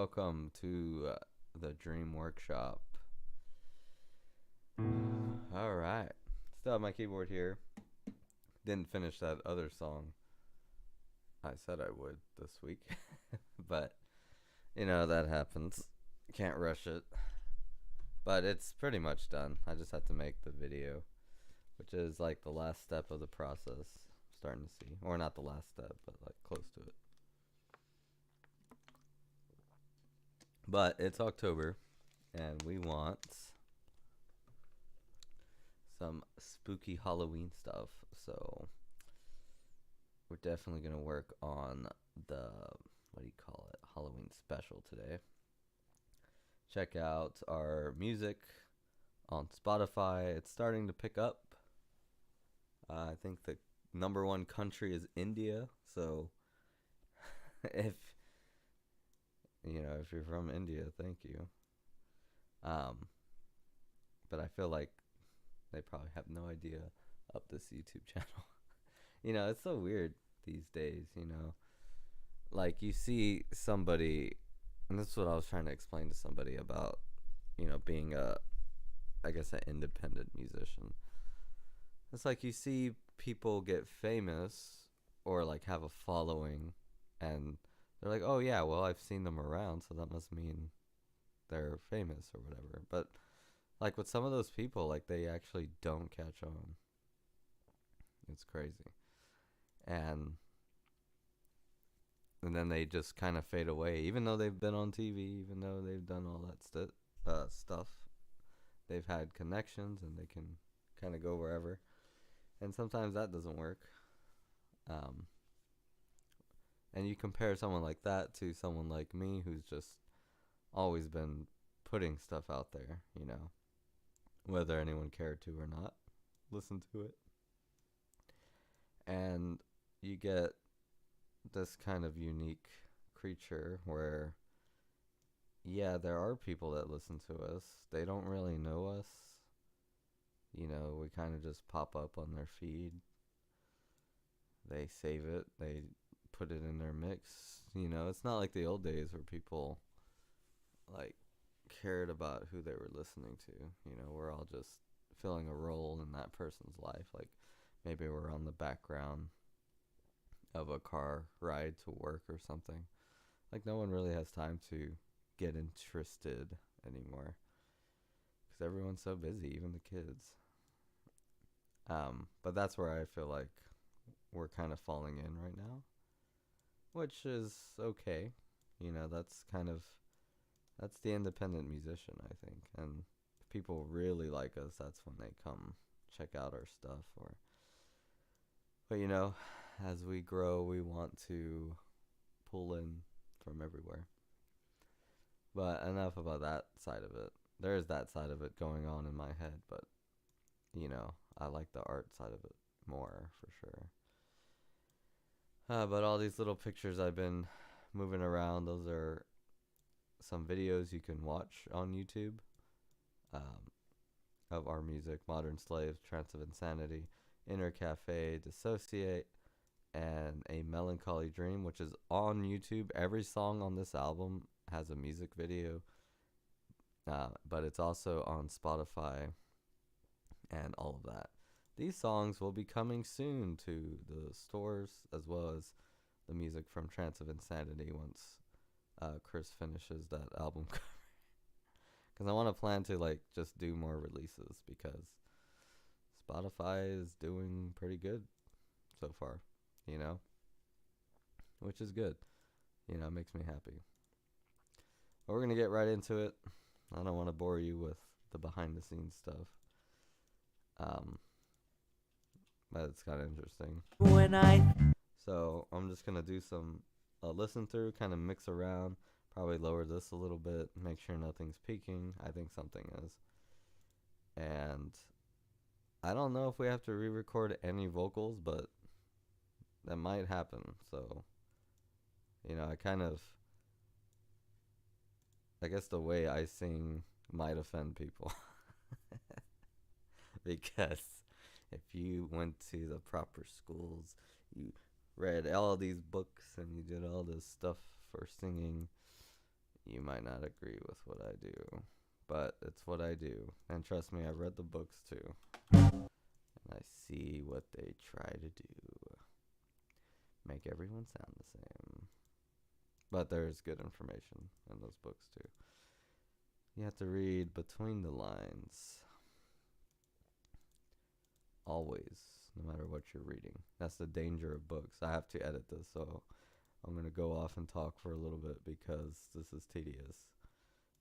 Welcome to the Dream Workshop. All right. Still have my keyboard here. Didn't finish that other song I said I would this week. But, that happens. Can't rush it. But it's pretty much done. I just have to make the video, which is like the last step of the process. I'm starting to see. Or not the last step, but like close to it. But it's October, and we want some spooky Halloween stuff. So we're definitely going to work on the, Halloween special today. Check out our music on Spotify. It's starting to pick up. I think the number one country is India. So if if you're from India, thank you. But I feel like they probably have no idea of this YouTube channel. It's so weird these days, Like you see somebody, and this is what I was trying to explain to somebody about, being an independent musician. It's like you see people get famous or like have a following, and they're like, oh yeah, well I've seen them around, so that must mean they're famous or whatever. But like with some of those people, like they actually don't catch on. It's crazy. And then they just kind of fade away, even though they've been on TV, even though they've done all that stuff. They've had connections and they can kind of go wherever. And sometimes that doesn't work. And you compare someone like that to someone like me who's just always been putting stuff out there, whether anyone cared to or not, listen to it. And you get this kind of unique creature where, yeah, there are people that listen to us. They don't really know us. We kind of just pop up on their feed. They save it. They put it in their mix. It's not like the old days where people like cared about who they were listening to. We're all just filling a role in that person's life. Like maybe we're on the background of a car ride to work or something. Like no one really has time to get interested anymore because everyone's so busy, even the kids. But that's where I feel like we're kind of falling in right now, which is okay. That's the independent musician, I think. And if people really like us, that's when they come check out our stuff. But as we grow, we want to pull in from everywhere. But enough about that side of it. There is that side of it going on in my head, but I like the art side of it more for sure. But all these little pictures I've been moving around, those are some videos you can watch on YouTube of our music: Modern Slaves, Trance of Insanity, Inner Cafe, Dissociate, and A Melancholy Dream, which is on YouTube. Every song on this album has a music video, but it's also on Spotify and all of that. These songs will be coming soon to the stores, as well as the music from Trance of Insanity once Chris finishes that album cover. Because I want to plan to just do more releases, because Spotify is doing pretty good so far, which is good. It makes me happy. But we're going to get right into it. I don't want to bore you with the behind the scenes stuff. But it's kind of interesting. So I'm just going to do some listen through, kind of mix around, probably lower this a little bit, make sure nothing's peaking. I think something is. And I don't know if we have to re-record any vocals, but that might happen. So, I guess the way I sing might offend people. Because if you went to the proper schools, you read all these books and you did all this stuff for singing, You might not agree with what I do, but it's what I do. And trust me, I read the books too. And I see what they try to do. Make everyone sound the same. But there's good information in those books too. You have to read between the lines. Always, no matter what you're reading. That's the danger of books. I have to edit this, so I'm going to go off and talk for a little bit because this is tedious.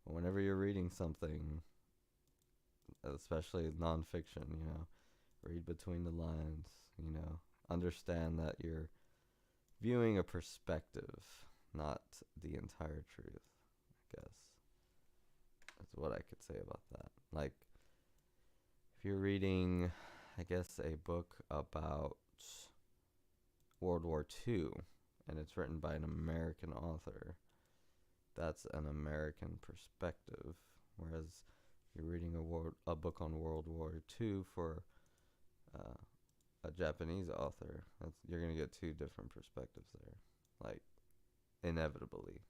Whenever you're reading something, especially nonfiction, read between the lines, understand that you're viewing a perspective, not the entire truth, I guess. That's what I could say about that. Like, if you're reading, I guess, a book about World War II, and it's written by an American author, that's an American perspective. Whereas you're reading a book on World War II for a Japanese author, you're going to get two different perspectives there. Like, inevitably.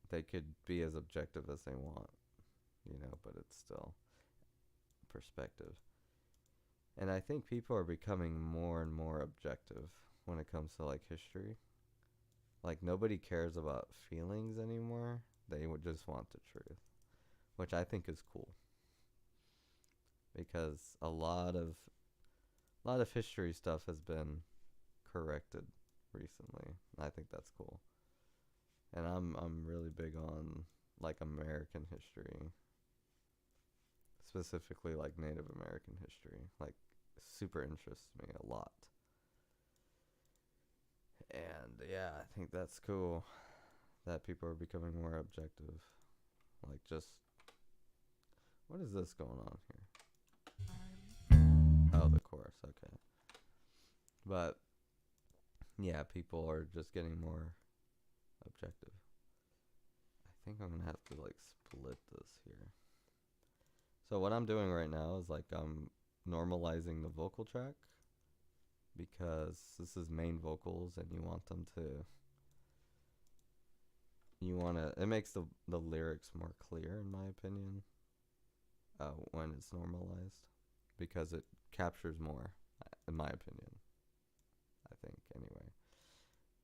They could be as objective as they want, but it's still perspective. And I think people are becoming more and more objective when it comes to, like, history. Like, nobody cares about feelings anymore. They would just want the truth, which I think is cool. Because a lot of history stuff has been corrected recently. I think that's cool. And I'm really big on, like, American history. Specifically, like, Native American history. Like, super interests me a lot. And yeah, I think that's cool that people are becoming more objective. Like, just, what is this going on here? Oh, the chorus, okay. But yeah, people are just getting more objective. I think I'm gonna have to, like, split this here. So what I'm doing right now is, like, I'm normalizing the vocal track, because this is main vocals and you want them to, it makes the lyrics more clear, in my opinion, when it's normalized, because it captures more, in my opinion, I think, anyway.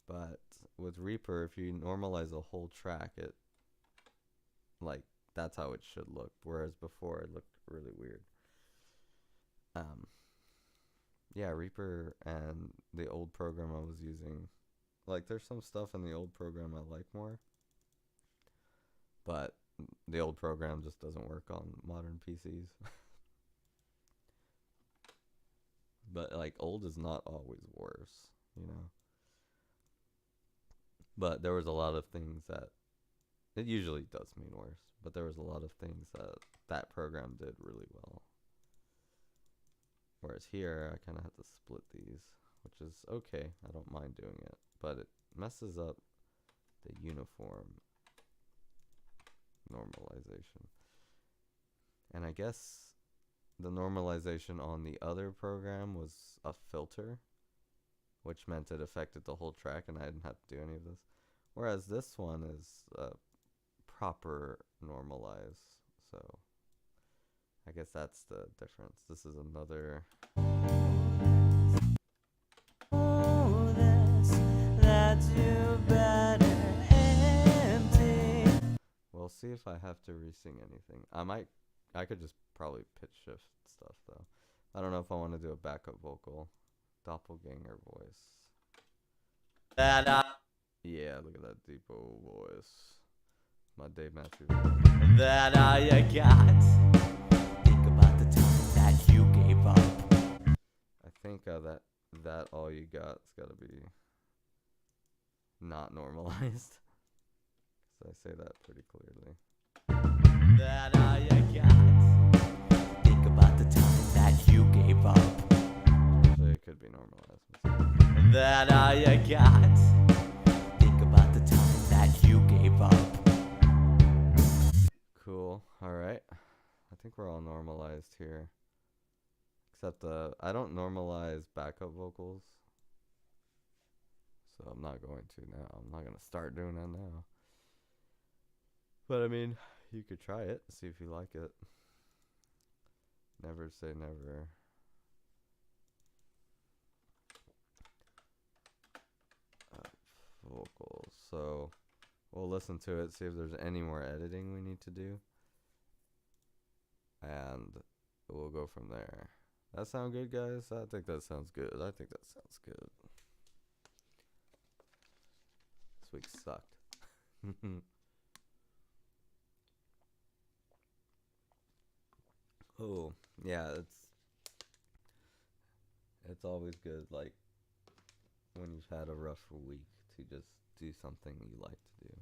But with Reaper, if you normalize a whole track, it, like, that's how it should look, whereas before it looked really weird. Yeah, Reaper and the old program I was using, like, there's some stuff in the old program I like more, but the old program just doesn't work on modern PCs. But, like, old is not always worse, But there was a lot of things that, it usually does mean worse, but there was a lot of things that program did really well. Whereas here, I kind of have to split these, which is okay. I don't mind doing it, but it messes up the uniform normalization. And I guess the normalization on the other program was a filter, which meant it affected the whole track and I didn't have to do any of this. Whereas this one is proper normalize, so I guess that's the difference. This is another. Oh, that's you better empty. We'll see if I have to re-sing anything. I could just probably pitch shift stuff though. I don't know if I want to do a backup vocal. Doppelganger voice. Yeah, look at that deep old voice. My Dave Matthews voice. That all you got. Think about the time that you gave up. I think that all you got's gotta be not normalized. So I say that pretty clearly. That all you got. Think about the time that you gave up. Actually, it could be normalized. That all you got. Think about the time that you gave up. Cool. All right. I think we're all normalized here. Except I don't normalize backup vocals. So I'm not going to now. I'm not going to start doing that now. But I mean, you could try it, see if you like it. Never say never. Vocals. So we'll listen to it, see if there's any more editing we need to do, and we'll go from there. That sound good, guys? I think that sounds good. I think that sounds good. This week sucked. Oh, yeah, it's always good, like, when you've had a rough week, to just do something you like to do.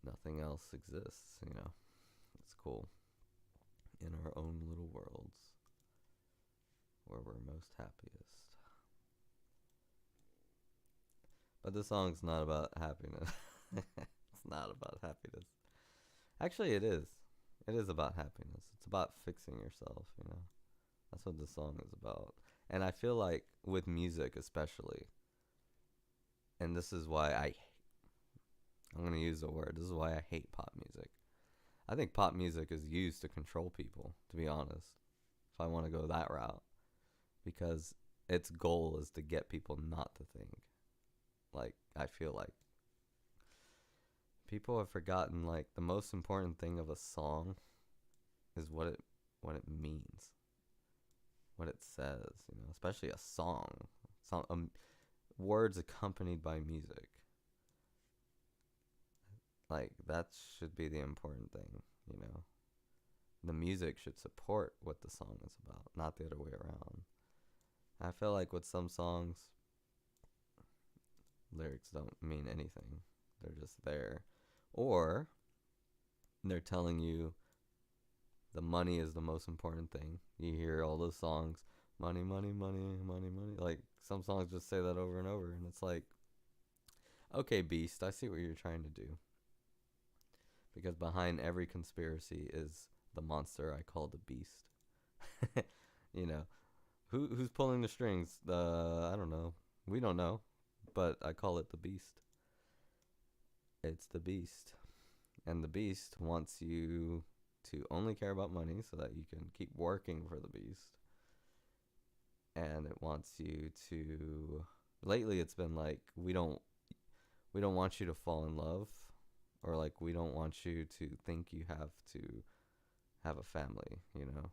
Nothing else exists, you know. It's cool. In our own little worlds, where we're most happiest. But the song's not about happiness. It's not about happiness. Actually, it is. It is about happiness. It's about fixing yourself, you know. That's what the song is about. And I feel like with music especially, and this is why I'm going to use the word. This is why I hate pop music. I think pop music is used to control people, to be honest. If I want to go that route, because its goal is to get people not to think. Like, I feel like people have forgotten, like, the most important thing of a song is what it means, what it says, you know, especially a song. Words accompanied by music. Like, that should be the important thing, you know. The music should support what the song is about, not the other way around. I feel like with some songs, lyrics don't mean anything. They're just there. Or they're telling you the money is the most important thing. You hear all those songs, money, money, money, money, money. Like, some songs just say that over and over, and it's like, okay, Beast, I see what you're trying to do. Because behind every conspiracy is the monster I call the Beast. You know, who's pulling the strings? I don't know. We don't know, but I call it the Beast. It's the Beast. And the Beast wants you to only care about money so that you can keep working for the Beast. And it wants you to... Lately it's been like, we don't want you to fall in love, or like, we don't want you to think you have to have a family, you know?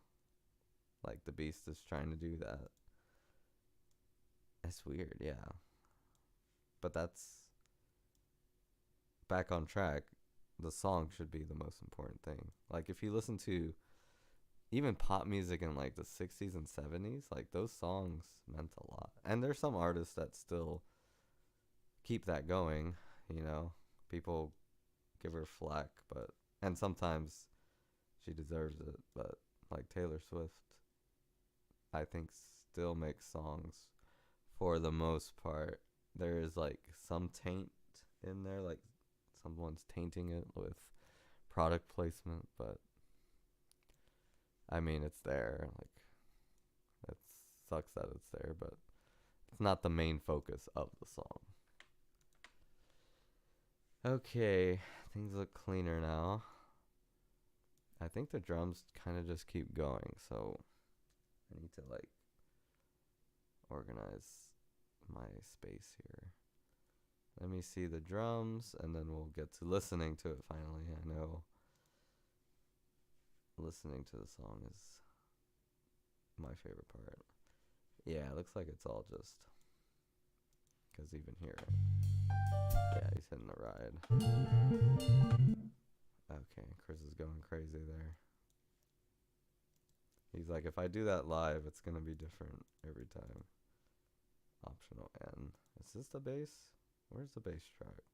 Like, the Beast is trying to do that. That's weird, yeah. But that's back on track. The song should be the most important thing. Like, if you listen to even pop music in like the 60s and 70s, like, those songs meant a lot. And there's some artists that still keep that going, you know. People give her flack, but, and sometimes she deserves it, but like Taylor Swift, I think, still makes songs for the most part. There is like some taint in there, like someone's tainting it with product placement, but I mean, it's there. Like, it sucks that it's there, but it's not the main focus of the song. Okay, things look cleaner now. I think the drums kind of just keep going, so I need to like organize my space here. Let me see the drums, and then we'll get to listening to it finally. I know listening to the song is my favorite part. Yeah, it looks like it's all just because even here, yeah, he's hitting the ride. Okay, Chris is going crazy there. He's like, if I do that live, it's gonna be different every time. Optional N. Is this the bass? Where's the bass track?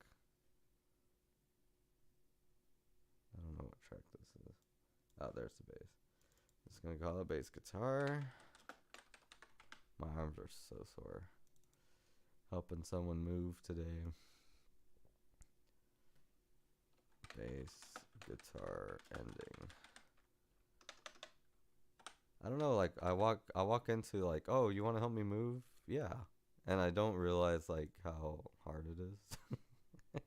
I don't know what track this is. Oh, there's the bass. Just gonna call it bass guitar. My arms are so sore. Helping someone move today. Bass guitar ending. I don't know, like, I walk into like, oh, you want to help me move? Yeah. And I don't realize like how hard it is.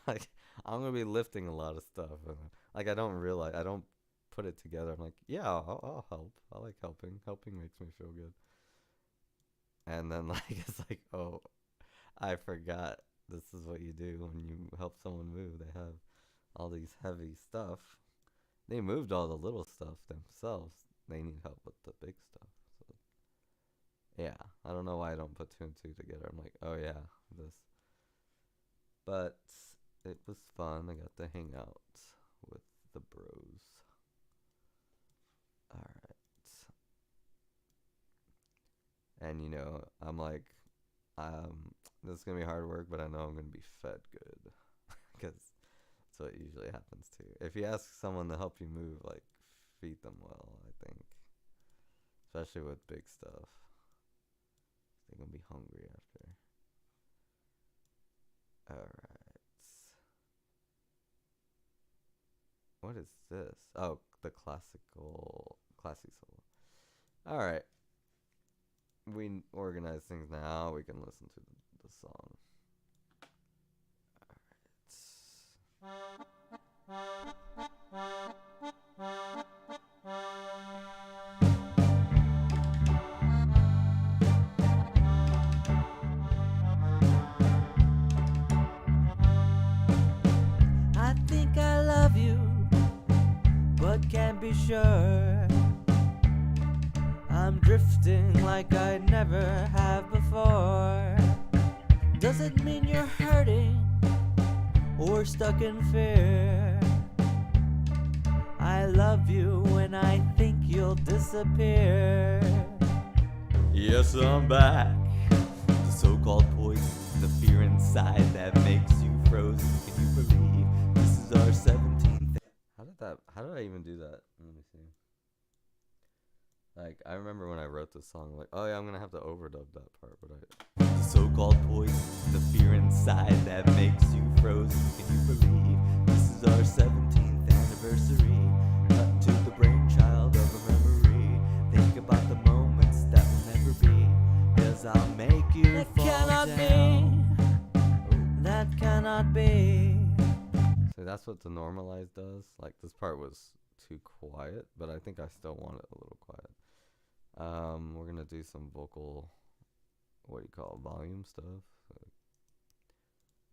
Like, I'm gonna be lifting a lot of stuff, and like I don't put it together. I'm like, yeah, I'll help. I like helping. Helping makes me feel good. And then like it's like, oh, I forgot. This is what you do when you help someone move. They have all these heavy stuff. They moved all the little stuff themselves. They need help with the big stuff. So, yeah, I don't know why I don't put two and two together. I'm like, oh yeah, this. But it was fun. I got to hang out with the bros. All right. And I'm like, this is gonna be hard work, but I know I'm gonna be fed good, because that's what usually happens too. If you ask someone to help you move, like, feed them well. I think, especially with big stuff, they're gonna be hungry after. All right. What is this? Oh, the classy solo. All right. We organize things now. We can listen to the song. I think I love you, but can't be sure. I'm drifting like I never have before. Does it mean you're hurting or stuck in fear? I love you when I think you'll disappear. Yes, I'm back. The so-called poison, the fear inside that makes you frozen. Can you believe this is our 17th? How did I even do that? Let me see. Like, I remember when I wrote this song, like, oh yeah, I'm gonna have to overdub that part, but The so-called poison, the fear inside that makes you frozen. Can you believe this is our 17th anniversary? Cut to the brainchild of a memory. Think about the moments that will never be, 'cause I'll make you that fall cannot down. Be. That cannot be. so that's what the normalize does. Like, this part was too quiet, but I think I still want it a little quiet. We're gonna do some vocal, what do you call it, volume stuff. So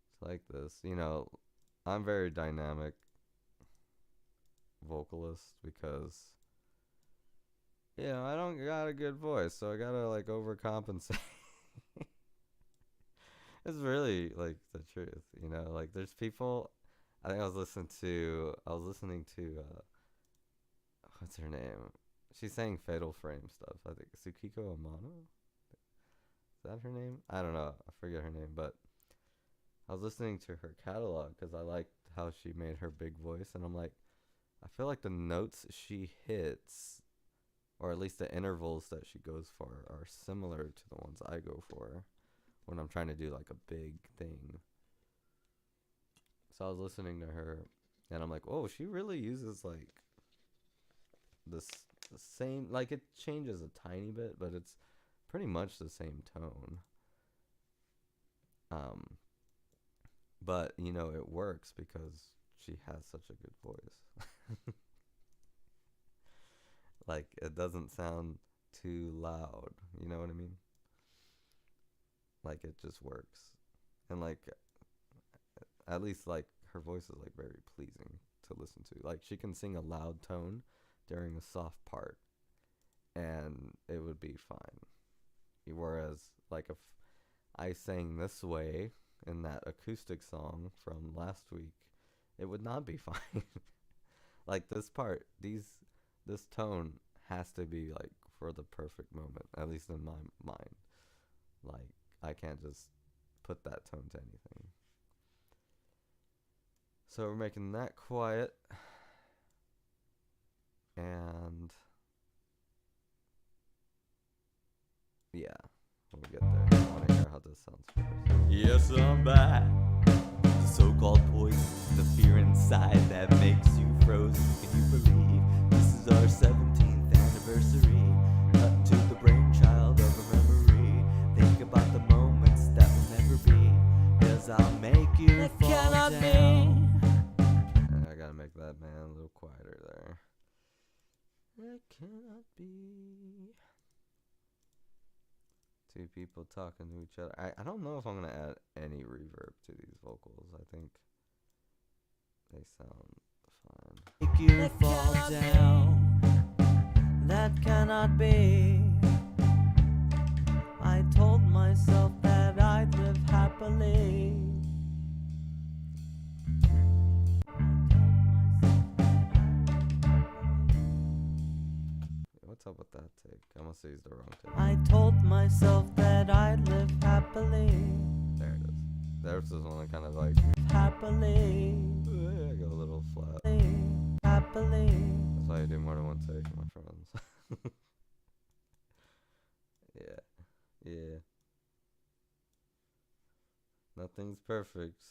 it's like this, I'm very dynamic vocalist because, I don't got a good voice, so I gotta like overcompensate. It's really like the truth, like there's people. I think I was listening to what's her name? She's saying Fatal Frame stuff. I think Tsukiko Amano? Is that her name? I don't know. I forget her name, but I was listening to her catalog because I liked how she made her big voice, and I'm like, I feel like the notes she hits, or at least the intervals that she goes for, are similar to the ones I go for when I'm trying to do like a big thing. So I was listening to her, and I'm like, oh, she really uses like the same, like it changes a tiny bit, but it's pretty much the same tone. But it works because she has such a good voice. Like, it doesn't sound too loud, you know what I mean? Like, it just works. And like, at least like her voice is like very pleasing to listen to. Like, she can sing a loud tone during a soft part and it would be fine. Whereas like if I sang this way in that acoustic song from last week, it would not be fine. Like, this part, this tone has to be like for the perfect moment, at least in my mind. Like, I can't just put that tone to anything. So we're making that quiet. And yeah, when we get there, I want to hear how this sounds first. Yes, I'm back. The so-called poison, the fear inside that makes you frozen. Can you believe this is our 17th anniversary? Cut to the brainchild of a memory. Think about the moments that will never be, 'cause I'll make you that fall cannot down. Be. it cannot be. Two people talking to each other. I don't know if I'm going to add any reverb to these vocals. I think they sound fine. Make you fall down. That cannot be. I told myself that I'd live happily. What's up with that take? I must have used the wrong take. I told myself that I'd live happily. There it is. There's this one that kind of like Happily. I go a little flat. Happily. That's why I do more than one take, my friends. Yeah. Nothing's perfect.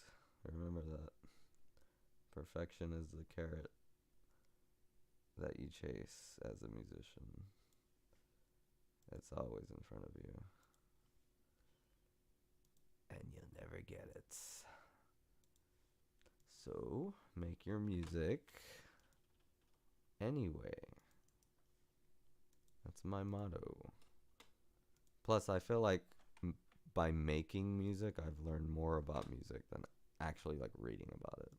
Remember that. Perfection is the carrot that you chase as a musician. It's always in front of you. And you'll never get it. So, make your music anyway. That's my motto. Plus, I feel like by making music, I've learned more about music than actually like reading about it.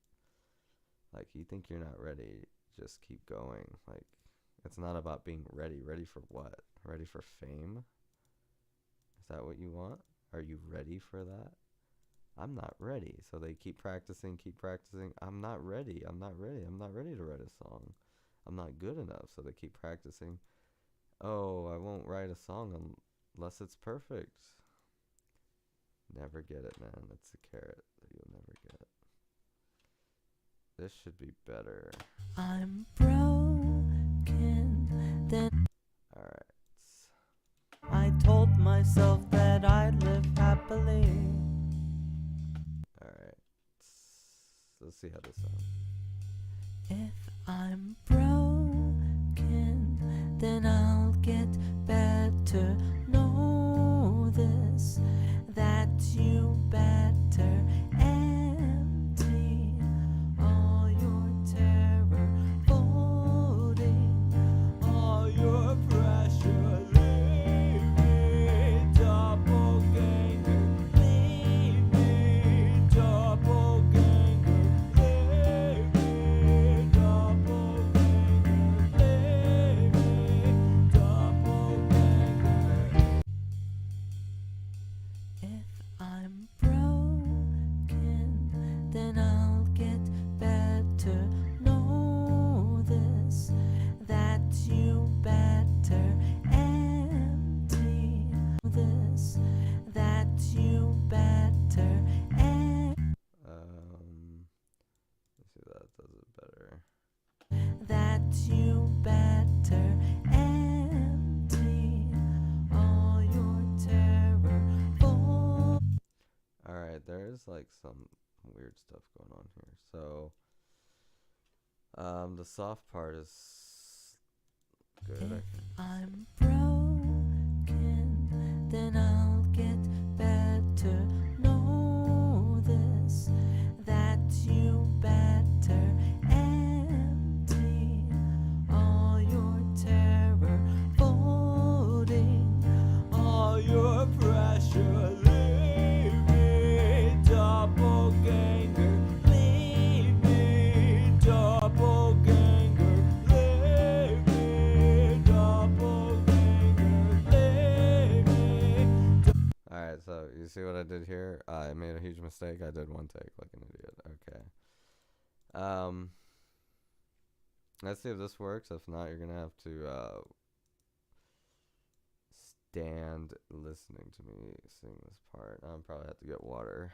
Like, you think you're not ready, just keep going. Like, it's not about being ready. Ready for what? Ready for fame? Is that what you want? Are you ready for that? I'm not ready. So they keep practicing. I'm not ready to write a song. I'm not good enough. So they keep practicing. Oh, I won't write a song unless it's perfect. Never get it, man. It's a carrot that you'll never get. This should be better. I'm broken. Then Alright. I told myself that I'd live happily. Alright. Let's see how this sounds. If I'm broken, then I'll get better. Know this, that you better empty all your terror, folding all your pressure. Leave me, doppelganger. Leave me, doppelganger. Leave me, doppelganger. Leave me, doppelganger. If I'm broken, then I'll get better. Know this, that you better empty this, that you better Let's see if that does it better. that you better empty all your terror. Alright, there's like some weird stuff going on here. So, the soft part is good. If I'm broken, then I'll get better. Know this, that you better empty all your terror, folding all your pressure. Leave me, doppelganger. Leave me, doppelganger. Leave me, doppelganger. Leave me. Alright, so you see what I did here? I made a huge mistake. I did one take like an idiot. Okay. Let's see if this works. If not, you're gonna have to stand listening to me sing this part. I'm probably have to get water.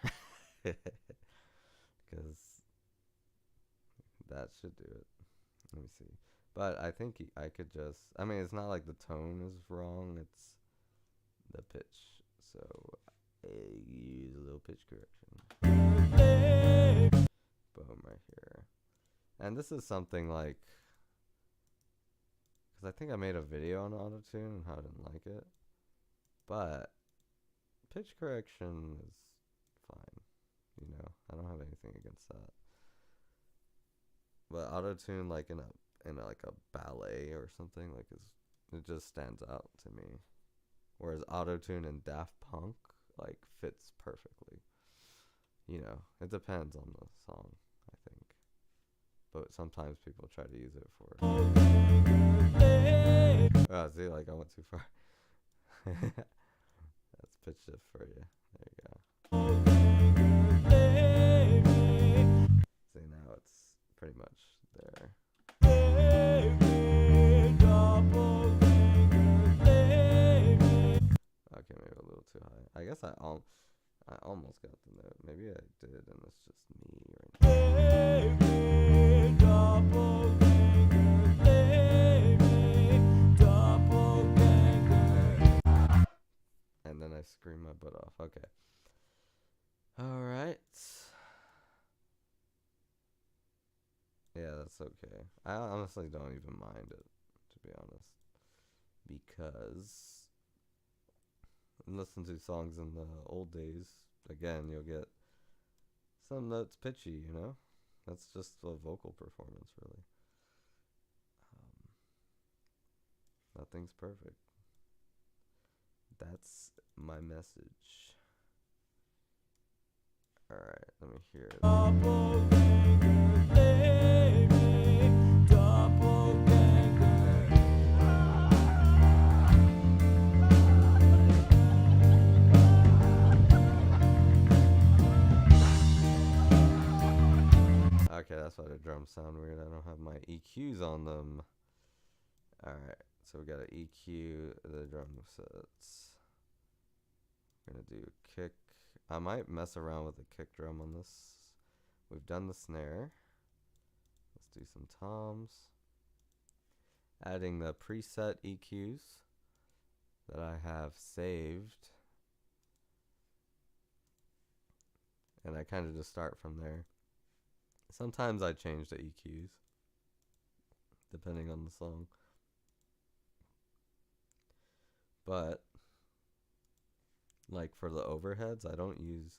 Because that should do it. Let me see. But I think I could just, I mean, it's not like the tone is wrong, it's the pitch. So use a little pitch correction. Boom, right here. And this is something like, because I think I made a video on autotune and how I didn't like it. But pitch correction is fine. You know, I don't have anything against that. But autotune, like in a in like a ballet or something. Like it just stands out to me. Whereas autotune and Daft Punk like fits perfectly. It depends on the song, I think. But sometimes people try to use it for. Oh, see, like I went too far. That's pitch shift for you. There you go. See, now it's pretty much there. Okay, maybe a little too high. I guess I almost got the note. Maybe I did, and it's just me right now. And then I scream my butt off. Okay. Alright. Yeah, that's okay. I honestly don't even mind it, to be honest. Because listen to songs in the old days, again, you'll get some notes pitchy, That's just a vocal performance, really. Nothing's perfect. That's my message. Alright, let me hear it. Okay, that's why the drums sound weird. I don't have my EQs on them. Alright, so we gotta EQ the drum sets. We're gonna do kick. I might mess around with the kick drum on this. We've done the snare. Let's do some toms. Adding the preset EQs that I have saved. And I kind of just start from there. Sometimes I change the EQs depending on the song. But like for the overheads, I don't use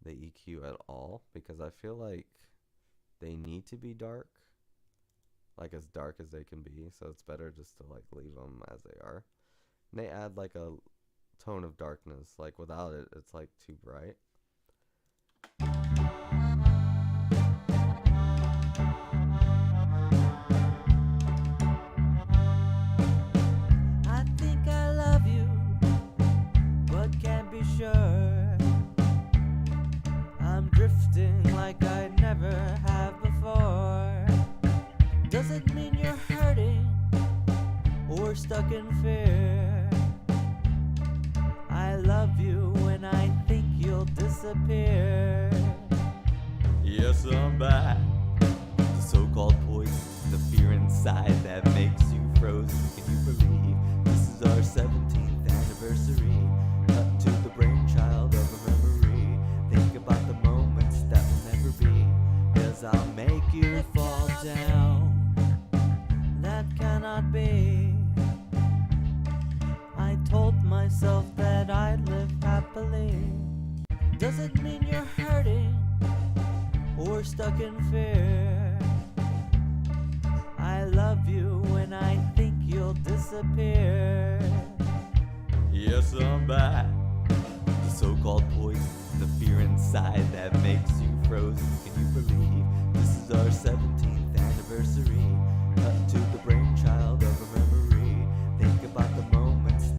the EQ at all because I feel like they need to be dark, like as dark as they can be, so it's better just to like leave them as they are. And they add like a tone of darkness, like without it, it's like too bright. I think I love you, but can't be sure. I'm drifting like I never have before. Does it mean you're hurting or stuck in fear? I love you when I think you'll disappear. Yes, I'm back. The so-called poison, the fear inside that makes you frozen. Can you believe this is our 17th anniversary? Cut to the brainchild of a memory. Think about the moments that will never be. 'Cause I'll make you fall down. That cannot be. I told myself that I'd live happily. Does it mean you're hurting or stuck in fear? I love you when I think you'll disappear. Yes, I'm back. The so-called poison, the fear inside that makes you frozen. Can you believe this is our 17th anniversary? Cut to the brainchild of a memory. Think about the moments.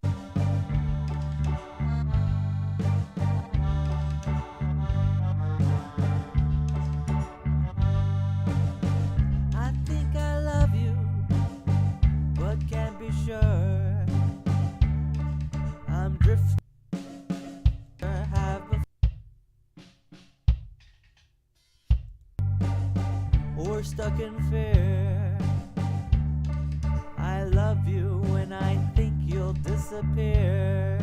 I think I love you, but can't be sure. I'm drifting. Or stuck in fear. I love you when I think you'll disappear.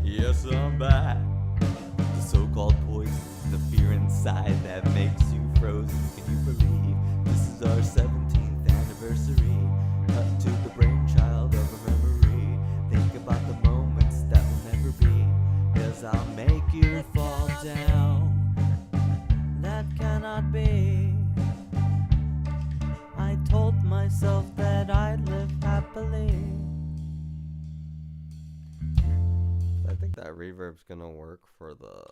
Yes, I'm back. The so-called poison, the fear inside that makes you frozen. Can you believe this is our 17th anniversary? Cut to the brainchild of a memory. Think about the moments that will never be. 'Cause I'll make you fall down. That cannot be. I that reverb's gonna work for the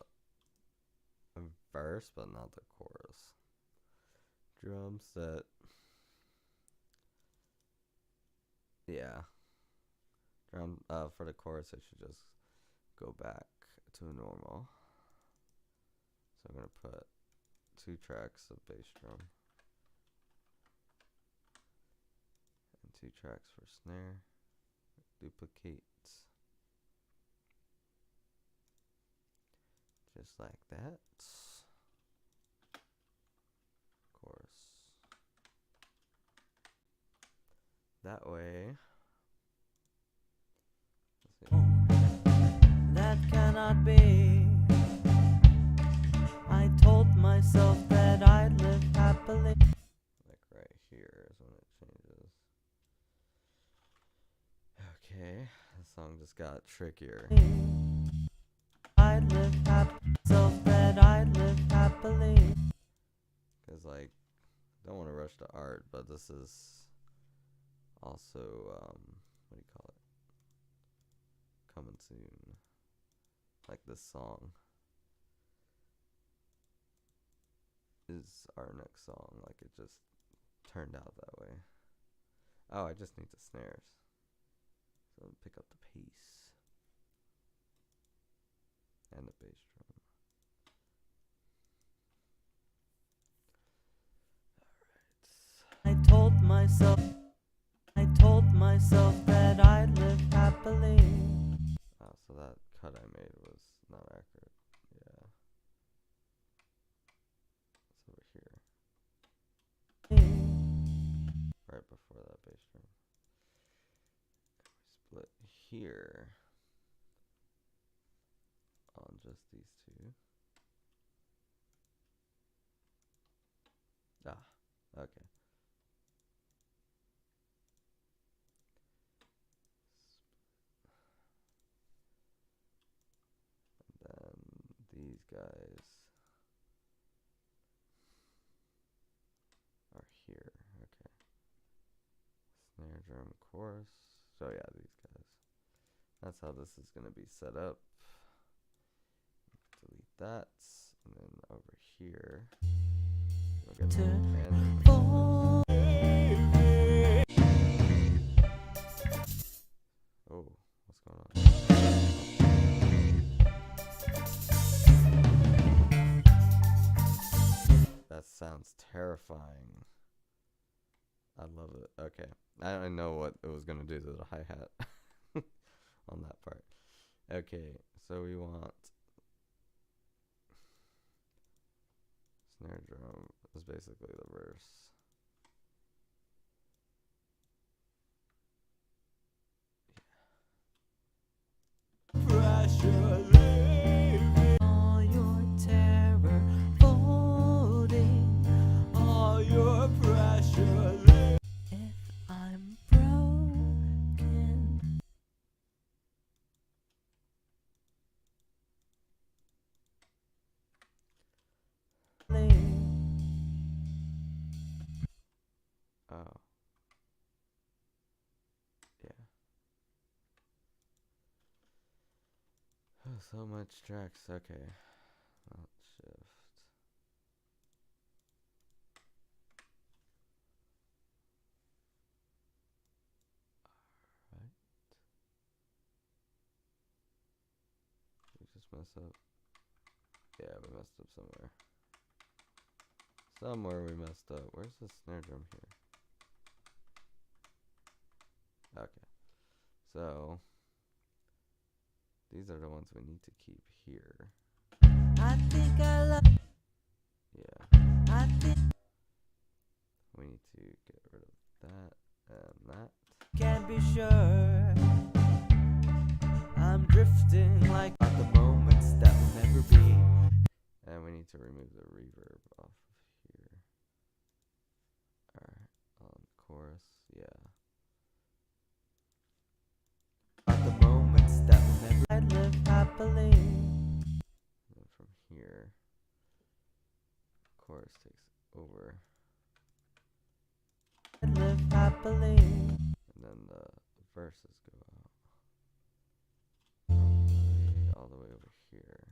verse, but not the chorus. Drum set. Yeah. Drum for the chorus, it should just go back to normal. So I'm gonna put 2 tracks of bass drum and 2 tracks for snare. Duplicate. Just like that. Chorus. That way. That cannot be. I told myself that I'd live happily. Like right here is when it changes. Okay, the song just got trickier. I'd live myself that I'd live happily. Cause like, don't want to rush the art, but this is also what do you call it? Coming soon. Like this song is our next song. Like it just turned out that way. Oh, I just need the snares. So pick up the pace and the bass drum. I told myself that I'd live happily. Oh, so that cut I made was not accurate. Yeah. It's over here. Right before that bass drum. And we split here on just these 2. Ah, okay. And then these guys are here. Okay. Snare drum chorus. So yeah, these guys. That's how this is going to be set up. Delete that. And then over here, we'll get the end. Oh, what's going on? That sounds terrifying. I love it. Okay. I know what it was going to do to the hi-hat on that part. Okay, so we want snare drum is basically the verse. All your terror folding, all your pressure. If I'm broken, Oh. Yeah. Oh, so much tracks. Okay. Alt shift. Alright. We just messed up. Yeah, we messed up somewhere. Somewhere we messed up. Where's the snare drum here? Okay. So these are the ones we need to keep here. I think I love. Yeah. I think We need to get rid of that and that. can't be sure. I'm drifting like at the moments that will never be. And we need to remove the reverb off of here. Alright, on chorus, yeah. At the moments that will never. I live happily. And then from here, chorus takes over. I live happily. And then the verses go out. Probably all the way over here.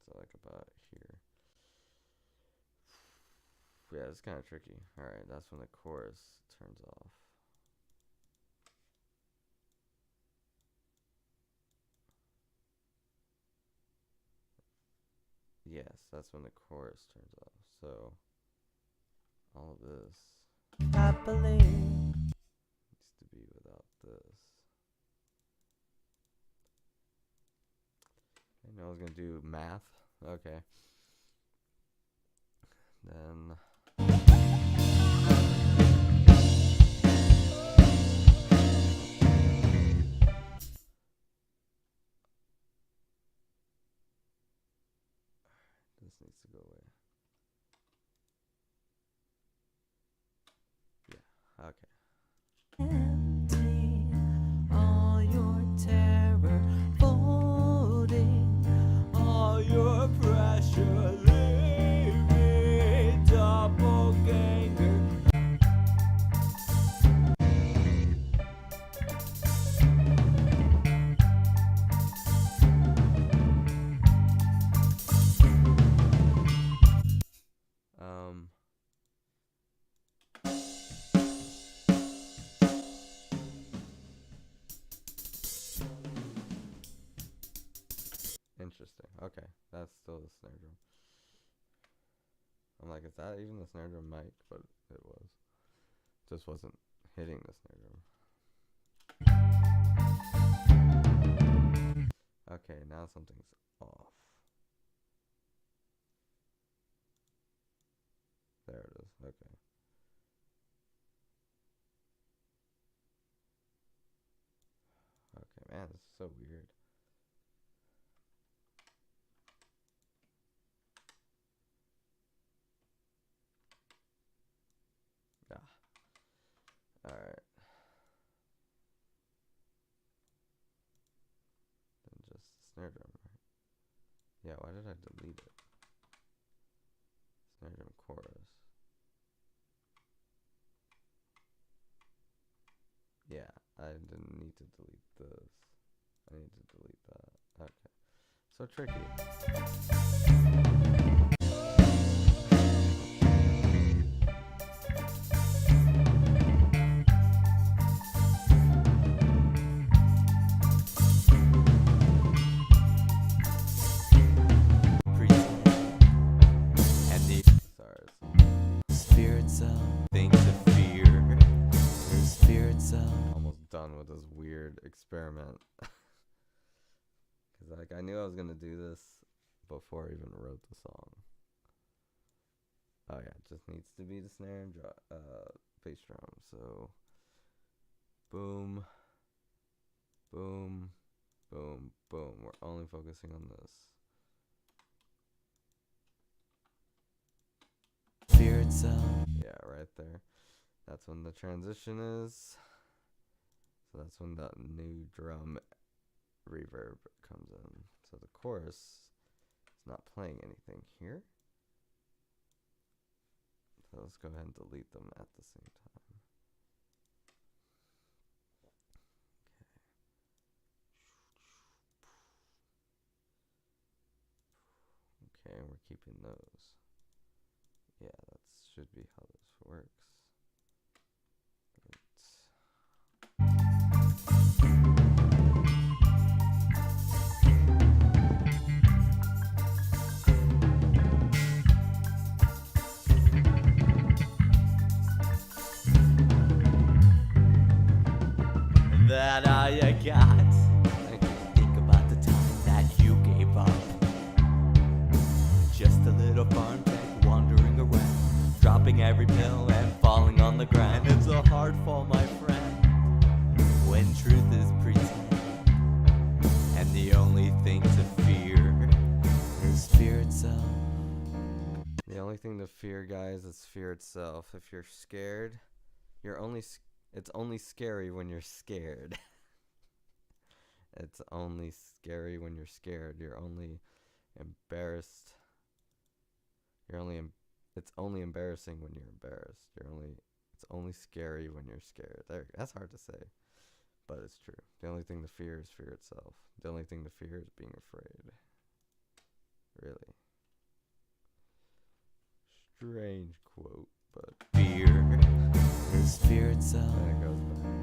So like about here. Yeah, it's kind of tricky. Alright, that's when the chorus turns off. Yes, that's when the chorus turns off. So all of this happily. needs to be without this. I know I was gonna do math. Okay. Then this needs to go away. Yeah, okay. Empty all your terror, folding all your pressure, leave me doppelganger. Um Interesting. Okay, that's still the snare drum. I'm like, is that even the snare drum mic? But it was. Just wasn't hitting the snare drum. Okay, now something's off. There it is. Okay. Okay, man, this is so weird. Ah. Alright. Then just the snare drum, right? Yeah, why did I delete it? Snare drum chorus. Yeah, I didn't need to delete this. I need to delete that. Okay. So tricky. And the Sorry. spirits of things to fear. The spirits of Almost done with this weird experiment. Because like I knew I was gonna do this before I even wrote the song. Oh yeah, it just needs to be the snare and bass drum. So boom, boom, boom, boom. We're only focusing on this. spirits of Yeah, right there. That's when the transition is. So that's when that new drum reverb comes in. So the chorus is not playing anything here. So let's go ahead and delete them at the same time. Okay, and we're keeping those. Yeah, that should be how this works. that I got. Thank you. Think about the time that you gave up. Just a little farm tech wandering around, dropping every pill and falling on the grind. It's a hard fall, my friend, when truth is pretend, and the only thing to fear is fear itself. The only thing to fear, guys, is fear itself. If you're scared, it's only scary when you're scared. It's only scary when you're scared. You're only embarrassed You're only it's only embarrassing when you're embarrassed. It's only scary when you're scared. That's hard to say, but it's true. The only thing to fear is fear itself. The only thing to fear is being afraid. Really. Strange quote, but Fear is fear itself. there it goes back.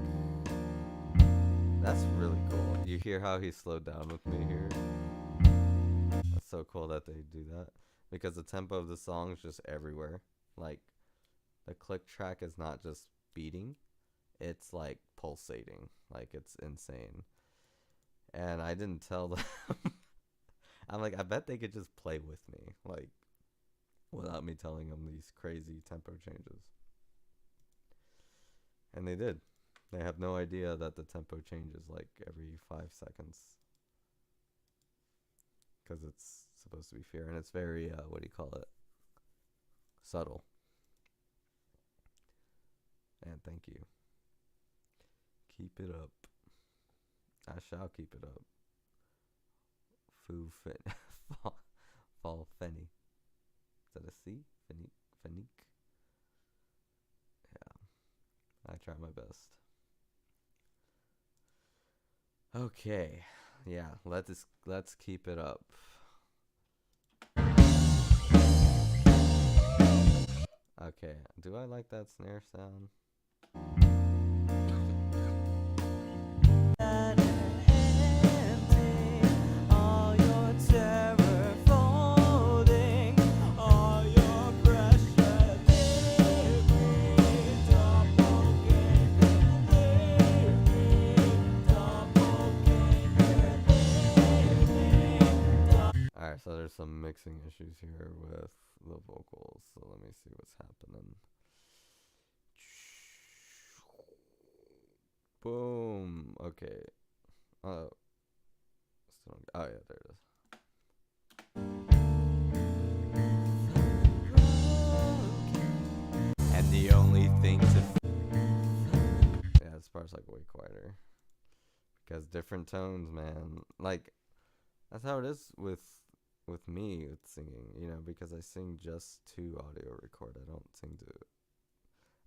That's really cool. You hear how he slowed down with me here? That's so cool that they do that. Because the tempo of the song is just everywhere. Like, the click track is not just beating, it's like pulsating. Like, it's insane. And I didn't tell them. I'm like, I bet they could just play with me, like, without me telling them these crazy tempo changes. And they did. They have no idea that the tempo changes like every 5 seconds. Because it's supposed to be fear. And it's very, what do you call it? Subtle. And thank you. Keep it up. I shall keep it up. Fall Fenny. Is that a C? Fenique? Yeah. I try my best. Okay. Yeah, let's keep it up. Okay, do I like that snare sound? All your terror folding, all your pressure living, doppelganger living, doppelganger living. Alright, so there's some mixing issues here with the vocals, so let me see what's happening. Boom. Okay. Oh, yeah, there it is. And the only thing to Yeah, this part's like way quieter. Because different tones, man. Like, that's how it is with me with singing, you know, because I sing just to audio record. I don't sing to.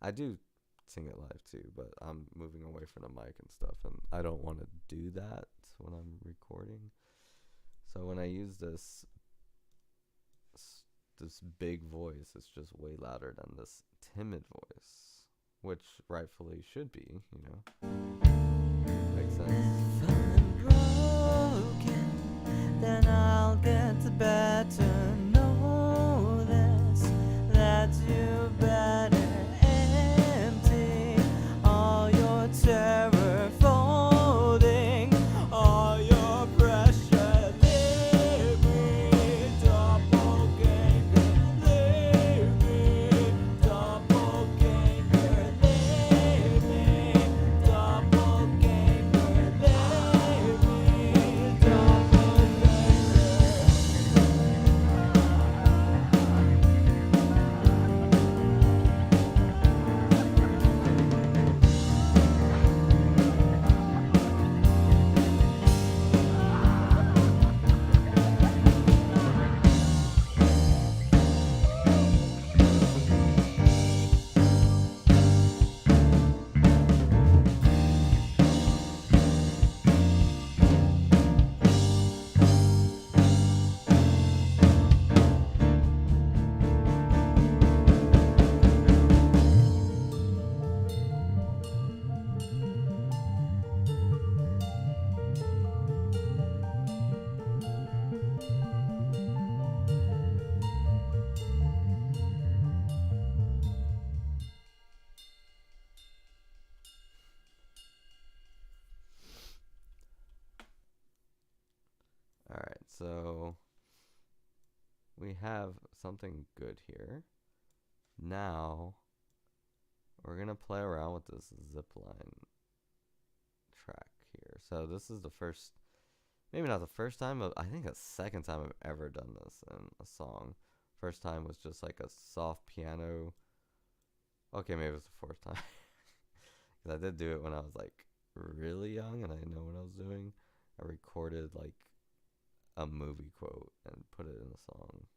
I do sing it live too, but I'm moving away from the mic and stuff, and I don't want to do that when I'm recording. So when I use this big voice, it's just way louder than this timid voice, which rightfully should be, you know. Makes sense. If I'm broken, then I'll get to bed to know this, that you better empty all your terror folding, all your pressure leave me, doppelganger leave me, doppelganger leave me, doppelganger leave me, doppelganger. Alright, so we have something good here. Now we're gonna play around with this zipline track here. So this is the first, maybe not the first time, but I think the second time I've ever done this in a song. First time was just like a soft piano. Okay, maybe it was the fourth time. Because I did do it when I was like really young and I didn't know what I was doing. I recorded like a movie quote and put it in a song.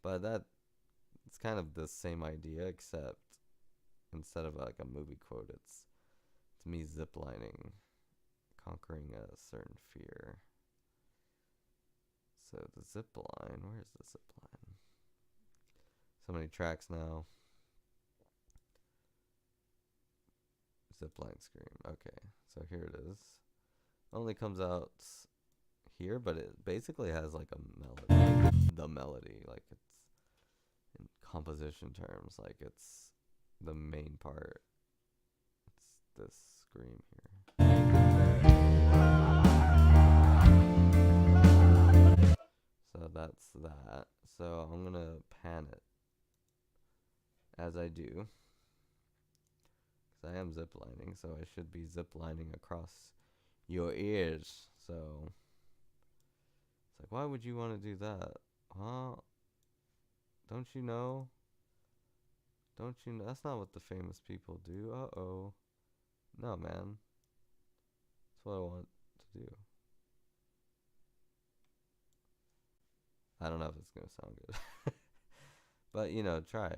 But that it's kind of the same idea, except instead of like a movie quote, it's me ziplining, conquering a certain fear. So the zip line, where's the zip line? So many tracks now. Zipline Scream. Okay, so here it is. Only comes out here, but it basically has like a melody. The melody, like it's in composition terms, like it's the main part. It's this scream here. So that's that. So I'm gonna pan it as I do. I am ziplining, so I should be ziplining across your ears. So it's like, why would you want to do that? Huh? Don't you know? Don't you know? That's not what the famous people do. Uh-oh. No, man. That's what I want to do. I don't know if it's going to sound good. But, you know, try.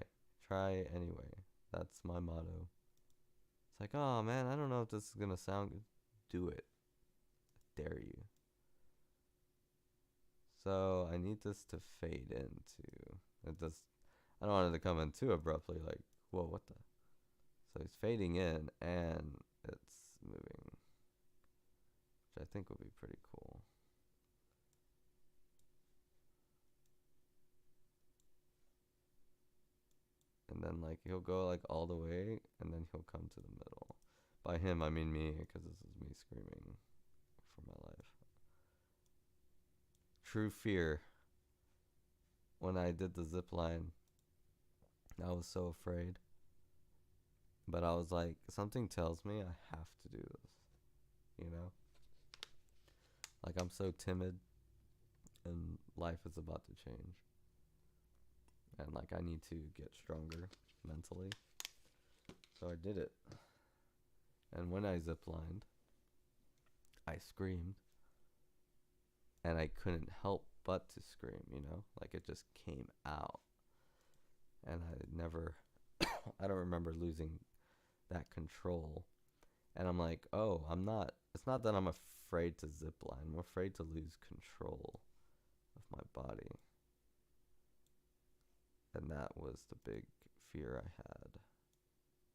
Try anyway. That's my motto. It's like, oh, man, I don't know if this is going to sound good. Do it. I dare you. So I need this to fade into. It does. I don't want it to come in too abruptly. Like, whoa, what the? So it's fading in and it's moving, which I think would be pretty cool. And then like he'll go like all the way, and then he'll come to the middle. By him, I mean me, because this is me screaming for my life. True fear. When I did the zip line, I was so afraid. But I was like, something tells me I have to do this. You know? Like, I'm so timid, and life is about to change. And, like, I need to get stronger mentally. So I did it. And when I ziplined, I screamed. And I couldn't help but to scream, you know? Like, it just came out. And I never, I don't remember losing that control. And I'm like, oh, it's not that I'm afraid to zipline. I'm afraid to lose control of my body. And that was the big fear I had.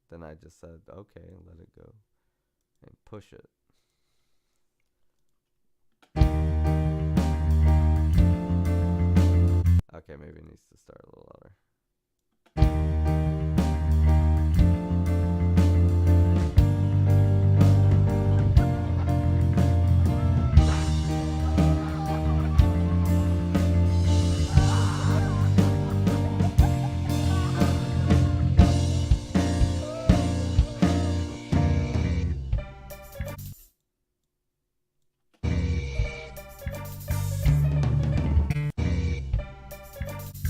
Then I just said, okay, let it go. And push it. Okay, maybe it needs to start a little louder.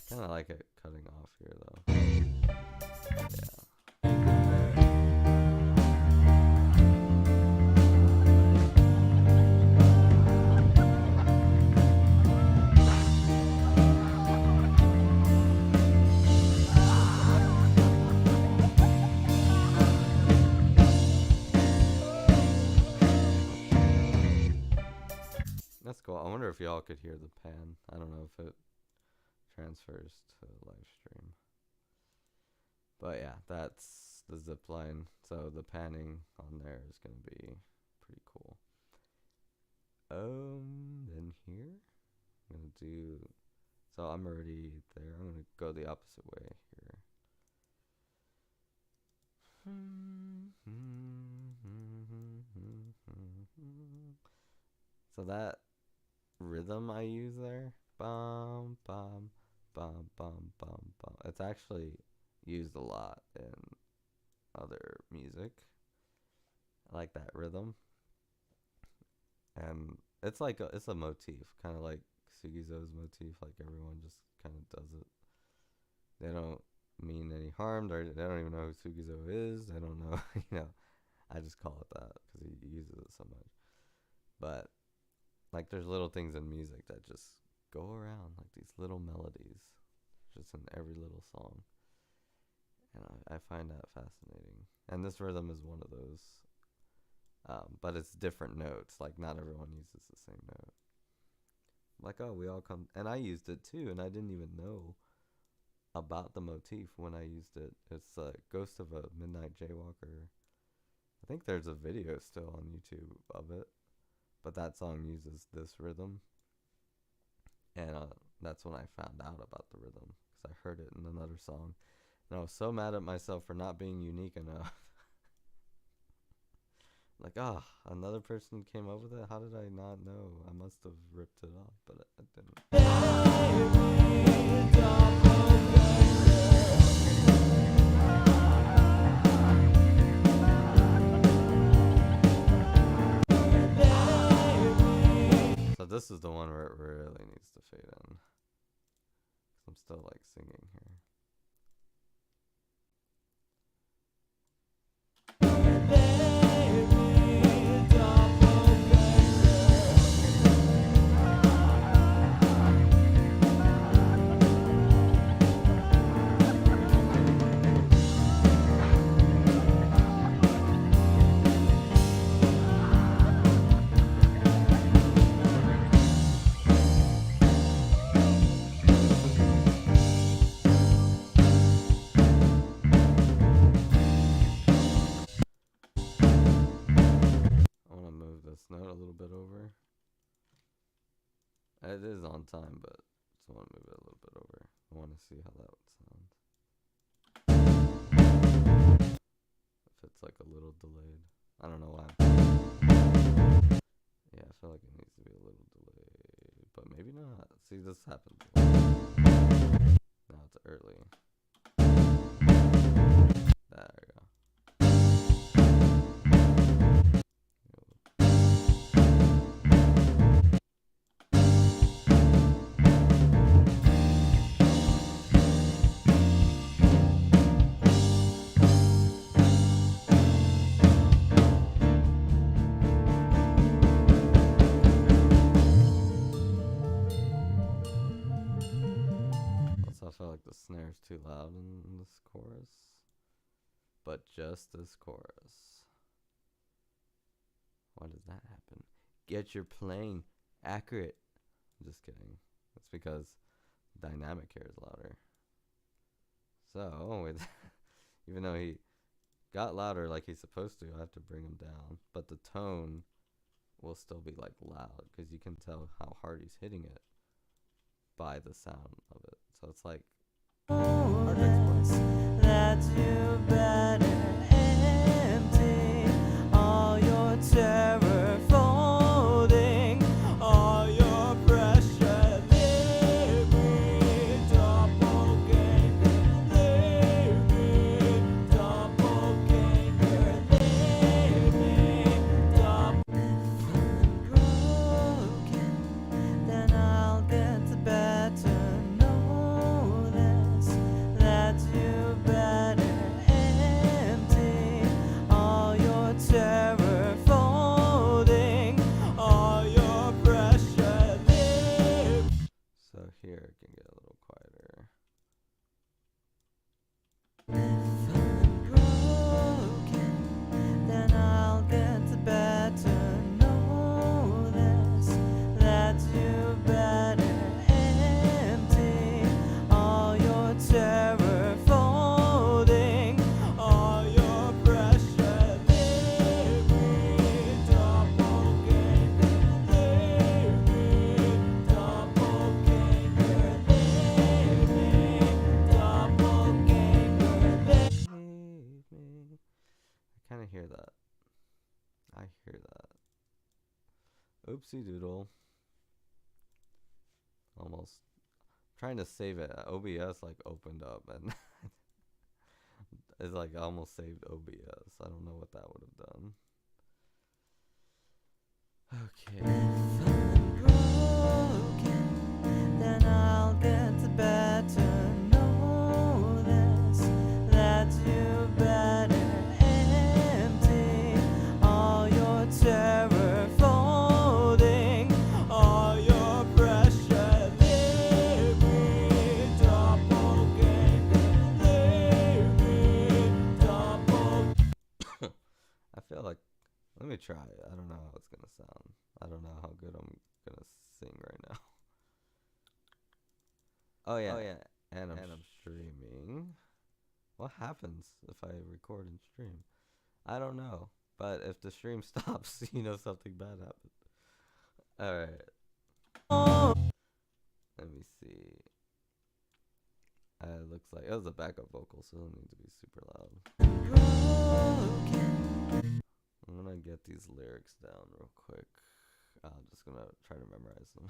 Kind of like it cutting off here, though. Yeah. That's cool. I wonder if y'all could hear the pan. I don't know if it transfers to live stream. But yeah, that's the zip line. So the panning on there is going to be pretty cool. Then here, I'm going to do, so I'm already there. I'm going to go the opposite way here. So that rhythm I use there, bum, bum, bum, bum, bum, bum. It's actually used a lot in other music. I like that rhythm. And it's like it's a motif, kind of like Sugizo's motif. Like everyone just kind of does it. They don't mean any harm. They don't even know who Sugizo is. They don't know, you know. I just call it that because he uses it so much. But like, there's little things in music that just go around, like these little melodies, just in every little song. And I find that fascinating. And this rhythm is one of those. But it's different notes. Like, not everyone uses the same note. Like, oh, we all come. And I used it too, and I didn't even know about the motif when I used it. It's Ghost of a Midnight Jaywalker. I think there's a video still on YouTube of it. But that song uses this rhythm. And that's when I found out about the rhythm. Because I heard it in another song. And I was so mad at myself for not being unique enough. Like, another person came up with it? How did I not know? I must have ripped it off, but I didn't. So this is the one where it really needs to fade in. I'm still like singing here. Note a little bit over. It is on time, but just want to move it a little bit over. I want to see how that would sound. If it's like a little delayed. I don't know why. Yeah, I feel like it needs to be a little delayed, but maybe not. See, this happens. Now it's early. There we go. I felt like the snare's too loud in this chorus. But just this chorus. Why does that happen? Get your playing accurate. I'm just kidding. It's because dynamic here is louder. So, even though he got louder like he's supposed to, I have to bring him down. But the tone will still be like loud because you can tell how hard he's hitting it by the sound of it. So it's like hard to explain. That you better empty all your terror folding, all your pressure. Leave me, doppelganger. Leave me, doppelganger. Leave me, doppelganger. Broken, then I'll get to better know this. That you better empty all your terror folding, all your pressure. Leave. So here it can get a little quieter. If I'm broken, then I'll get to better know this. That you better empty all your terror folding, all your pressure. Leave me, doppelganger. Leave me, doppelganger. Leave me, doppelganger. Leave me. I kind of hear that. I hear that. Oopsie doodle. Almost trying to save it. OBS like opened up and it's like I almost saved OBS. I don't know what that would have done. Okay. If I'm broken, then I'll get to better know this. That you better empty all your terror folding, all your pressure. Leave Let me try it. I don't know how it's gonna sound. I don't know how good I'm gonna sing right now. Oh yeah, and I'm streaming. What happens if I record and stream? I don't know. But if the stream stops, something bad happened. Alright. Let me see. It looks like it was a backup vocal, so it'll need to be super loud. I'm gonna get these lyrics down real quick. I'm just gonna try to memorize them.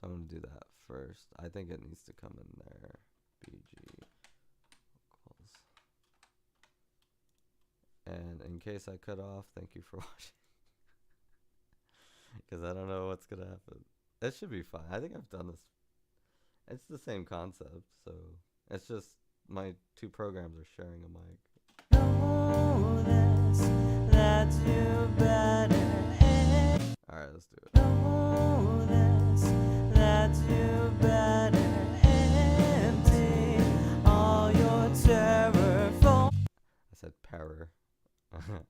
So I'm gonna do that first. I think it needs to come in there. BG vocals. And in case I cut off, thank you for watching. Because I don't know what's gonna happen. It should be fine. I think I've done this. It's the same concept, so it's just my two programs are sharing a mic. Alright, let's do it. I said power. Alright.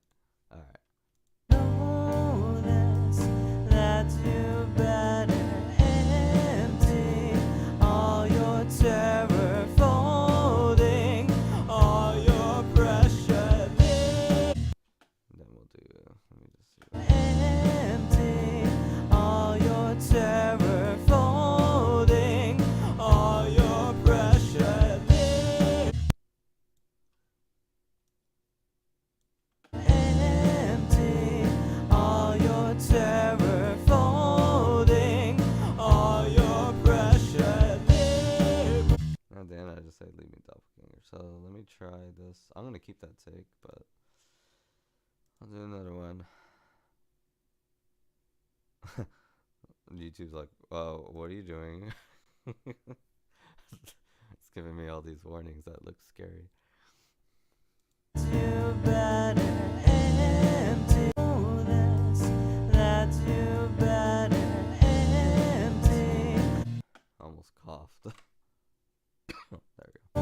Then we'll do, let me just see. At the end, I just say leave me doppelganger. So let me try this. I'm gonna keep that take, but I'll do another one. YouTube's like, "Oh, what are you doing?" It's giving me all these warnings that look scary. Almost coughed. There we go.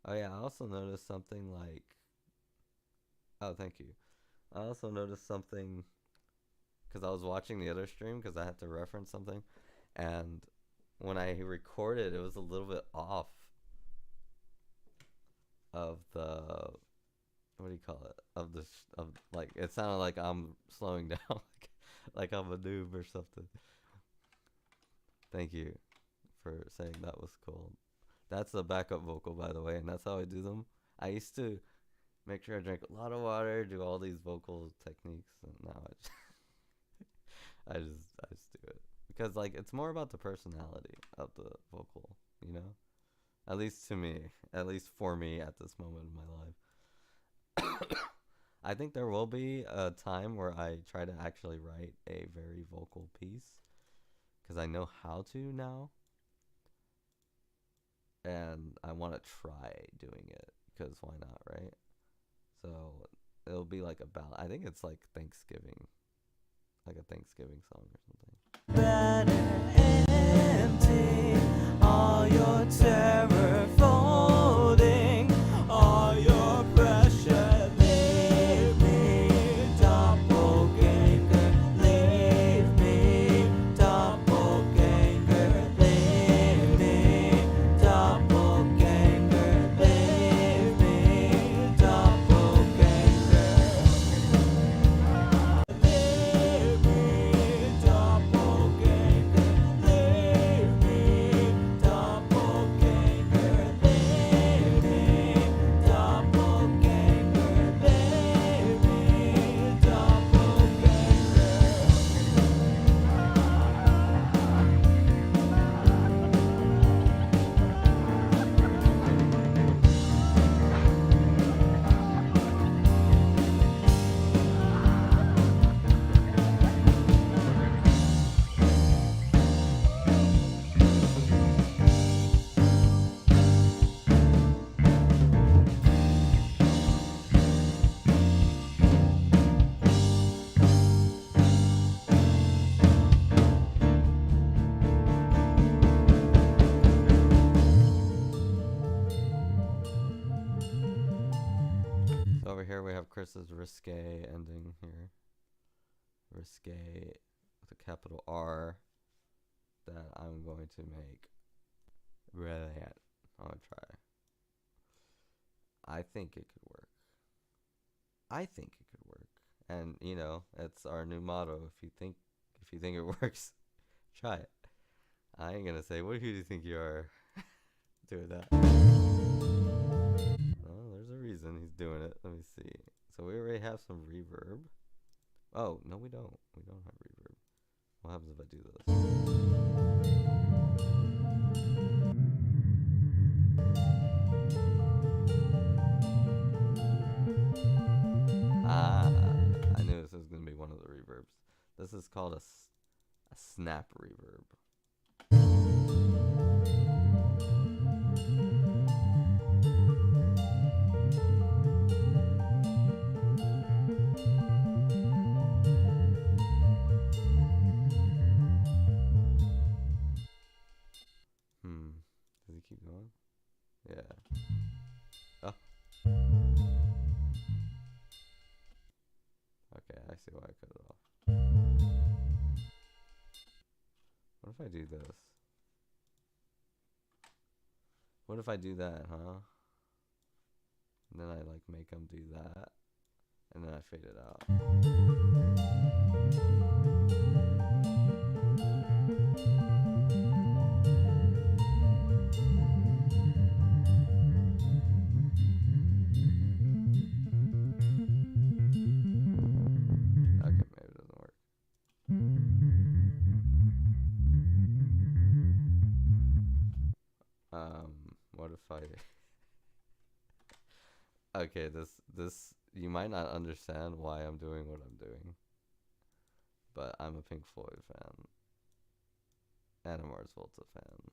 Oh yeah, I also noticed something like, oh thank you. I also noticed something because I was watching the other stream because I had to reference something, and when I recorded, it was a little bit off of the, what do you call it? Of like, it sounded like I'm slowing down, like I'm a noob or something. Thank you for saying that was cool. That's the backup vocal, by the way, and that's how I do them. I used to make sure I drink a lot of water, do all these vocal techniques, and now I just do it because like it's more about the personality of the vocal, At least to me, at least for me at this moment in my life. I think there will be a time where I try to actually write a very vocal piece because I know how to now. And I want to try doing it because why not, right? So it'll be like a ballad. I think it's like Thanksgiving, like a Thanksgiving song or something. Better empty all your terror folding, all your pressure. Leave me, doppelganger. Leave me, doppelganger. Leave me, doppelganger. Leave me, doppelganger. Leave me, doppelganger. There's this risque ending here. Risque with a capital R that I'm going to make brilliant. I'm gonna try. I think it could work. I think it could work. And you know, it's our new motto. If you think it works, try it. I ain't gonna say, what do you think you are doing that? Oh, there's a reason he's doing it. Let me see. So we already have some reverb. Oh, no we don't. We don't have reverb. What happens if I do this? Ah, I knew this was going to be one of the reverbs. This is called a snap reverb. Does he keep going? Yeah. Oh. Okay, I see why I cut it off. What if I do this? What if I do that, huh? And then I like make them do that, and then I fade it out. Okay, maybe it doesn't work. What if I... Okay, this you might not understand why I'm doing what I'm doing, but I'm a Pink Floyd fan and a Mars Volta fan,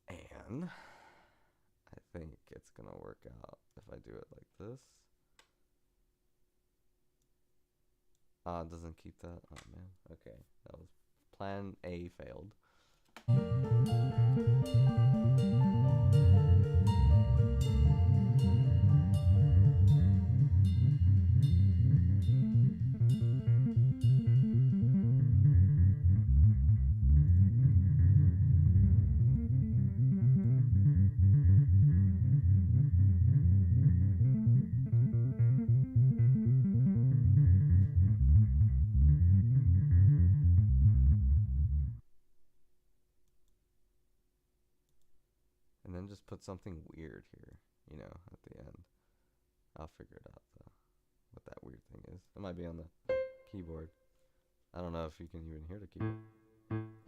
and I think it's gonna work out if I do it like this. It doesn't keep that. Oh man. Okay, that was plan A failed. And then just put something weird here, you know, at the end. I'll figure it out though, what that weird thing is. It might be on the keyboard. I don't know if you can even hear the keyboard.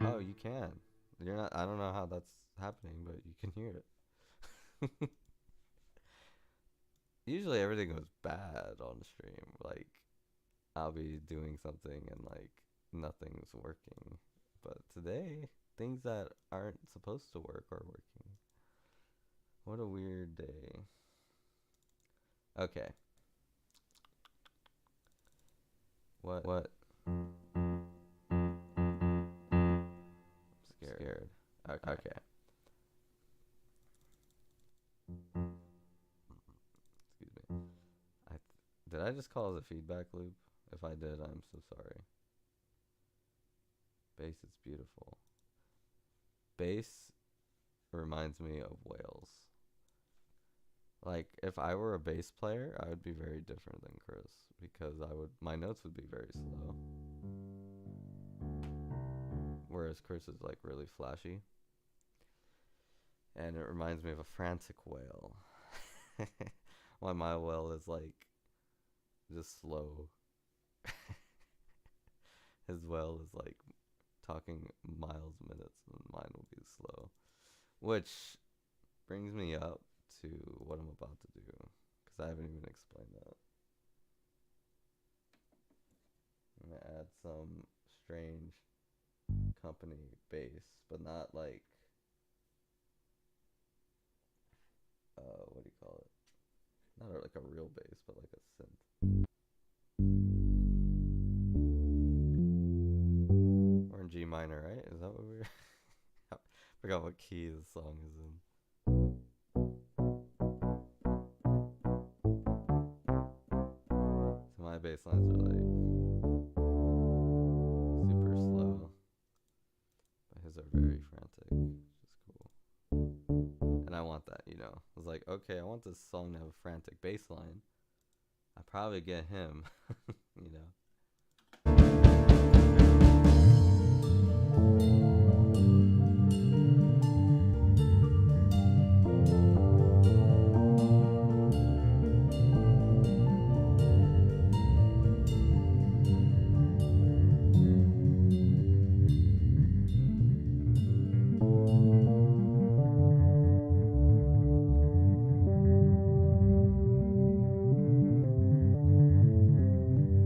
Oh, you can. You're not. I don't know how that's happening, but you can hear it. Usually everything goes bad on stream. Like, I'll be doing something and like nothing's working. But today, things that aren't supposed to work are working. What a weird day. Okay. What? I'm scared. Okay. Excuse me. Did I just call it a feedback loop? If I did, I'm so sorry. Bass is beautiful. Bass reminds me of Wales. Like, if I were a bass player, I would be very different than Chris, because my notes would be very slow. Whereas Chris is like really flashy. And it reminds me of a frantic whale. While my whale is like just slow. His whale is like talking miles minutes, and mine will be slow. Which brings me up to what I'm about to do, because I haven't even explained that. I'm gonna add some strange company bass, but not like what do you call it? Not like a real bass, but like a synth. We're in G minor, right? Is that what we're... I forgot what key the song is in. bass lines are like super slow, but his are very frantic, which is cool. And I want that, you know. I was like, okay, I want this song to have a frantic bass line. I probably get him, you know.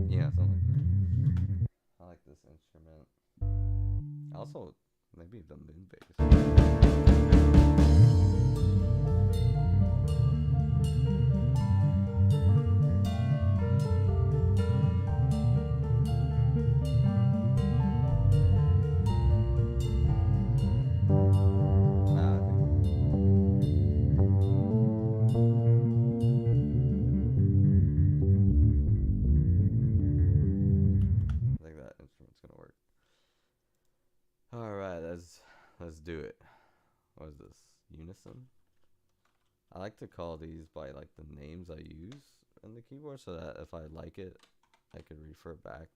Yeah, something like that. I like this instrument. Also, maybe the moon bass. Ah, I think that instrument's gonna work. All right, let's do it. What is this? Unison? I like to call these by like the names I use in the keyboard, so that if I like it, I could refer back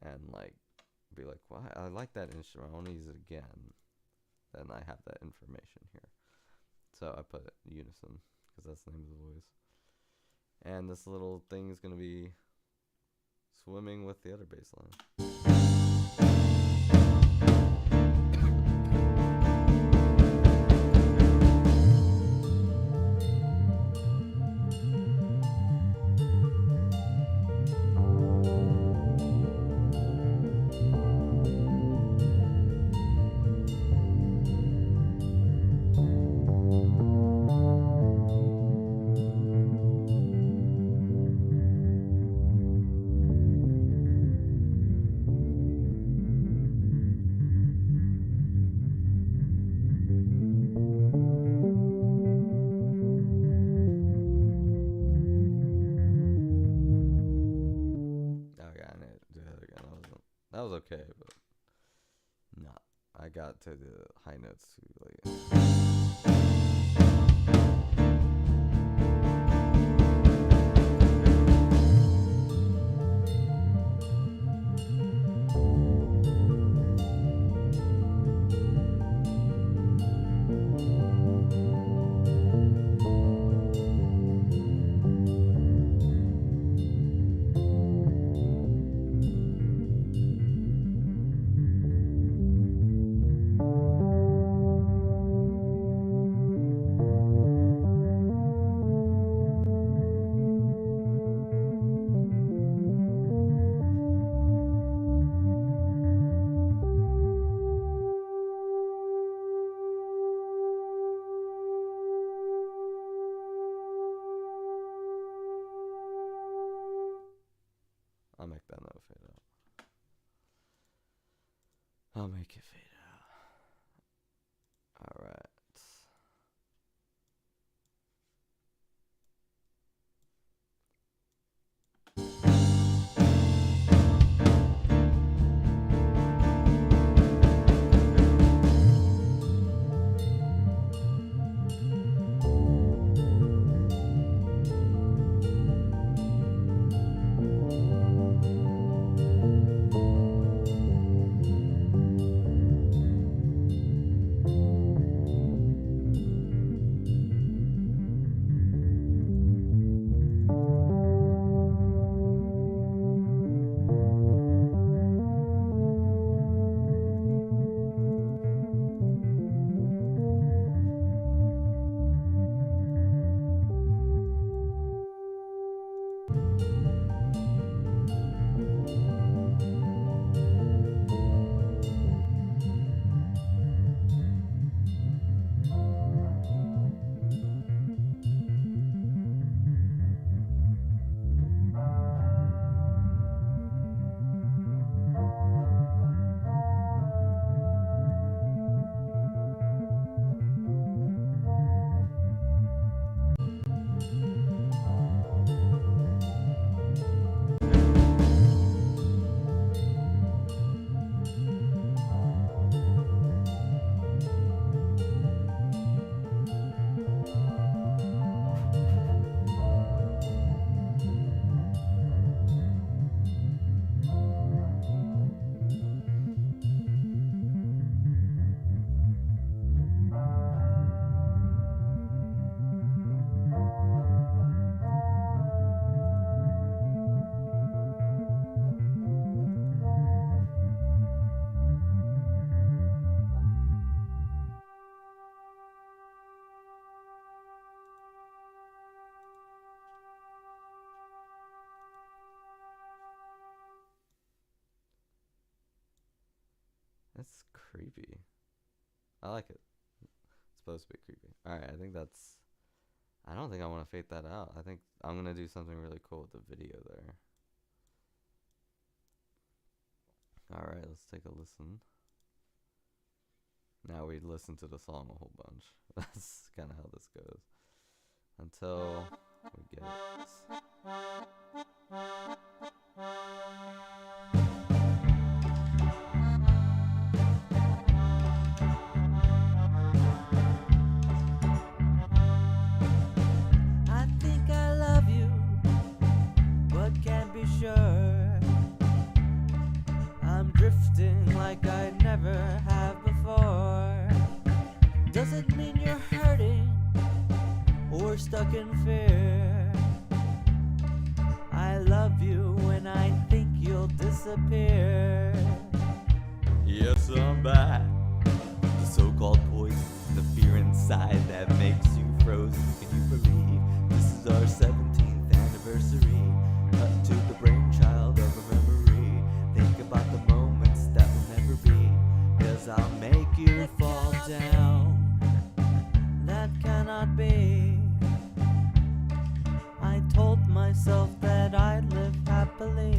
and like be like, "Why I like that instrument? I want to use it again." Then I have that information here. So I put Unison because that's the name of the voice. And this little thing is gonna be swimming with the other bass line. That was okay, but no, I got to the high notes too late. I'll make that note fade out. I'll make it fade out. All right. It's creepy. I like it. It's supposed to be creepy. Alright, I think that's... I don't think I want to fade that out. I think I'm going to do something really cool with the video there. Alright, let's take a listen. Now we listen to the song a whole bunch. That's kind of how this goes. Until we get I think I love you, but can't be sure. I'm drifting like I never have before. Does it mean you're hurting or stuck in fear? I love you when I think you'll disappear. Yes, I'm back. The so-called poison, the fear inside that makes you frozen. Can you believe this is our 17th anniversary? Cut to the brainchild of a memory. Think about the moments that will never be. 'Cause I'll make you fall down. That cannot be. I told myself that I'd live happily.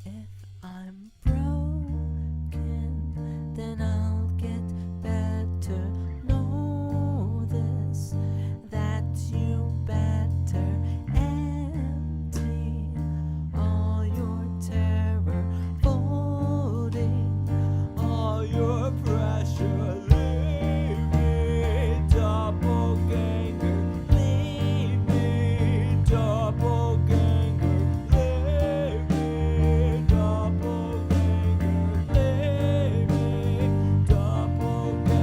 If I'm broken, then I'll get better. Know this, that you better empty all your terror, folding all your pressure. Leave me, doppelganger. Leave me, doppelganger. Leave me, doppelganger. Leave me, doppelganger.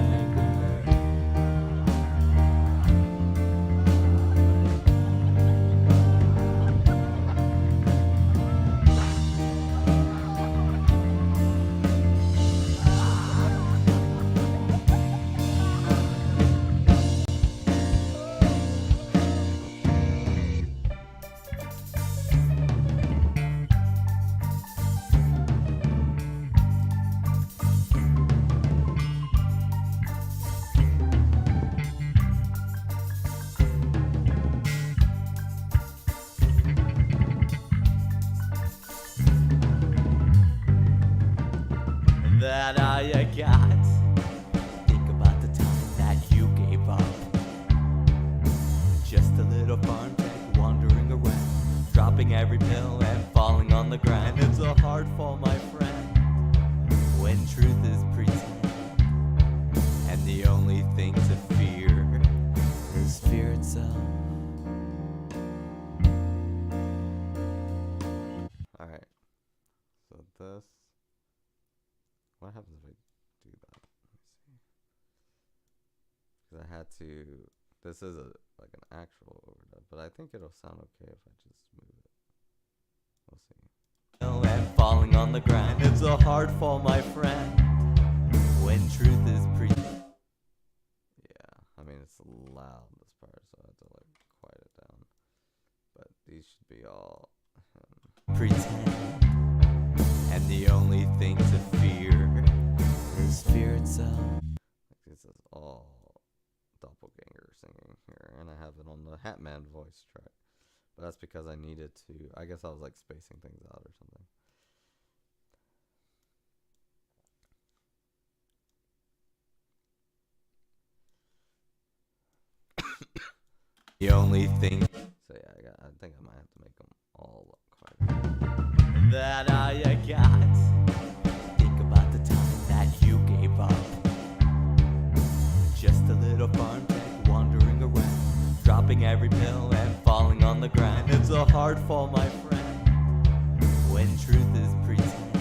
That I got. Think about the time that you gave up. Just a little farm tech wandering around, dropping every pill and falling on the grind. It's a hard fall, my friend, when truth is pretend, and the only thing to fear is fear itself. Alright. So this... What happens if I do that? Let me see. Because I had to... This is like an actual overdub, but I think it'll sound okay if I just move it. We'll see. And falling on the grind. It's a hard fall, my friend, when truth is Yeah, I mean it's loud this part, so I have to like quiet it down. But these should be all pretend, and the only thing to fear is fear itself. like this is all Doppelganger singing here, and I have it on the Hatman voice track. But that's because I needed to. I guess I was like spacing things out or something. The only thing So yeah, I think I might have to make them all quiet. that I got. Think about the time that you gave up. Just a little farm tech wandering around, dropping every pill and falling on the grind. It's a hard fall, my friend, when truth is pretend,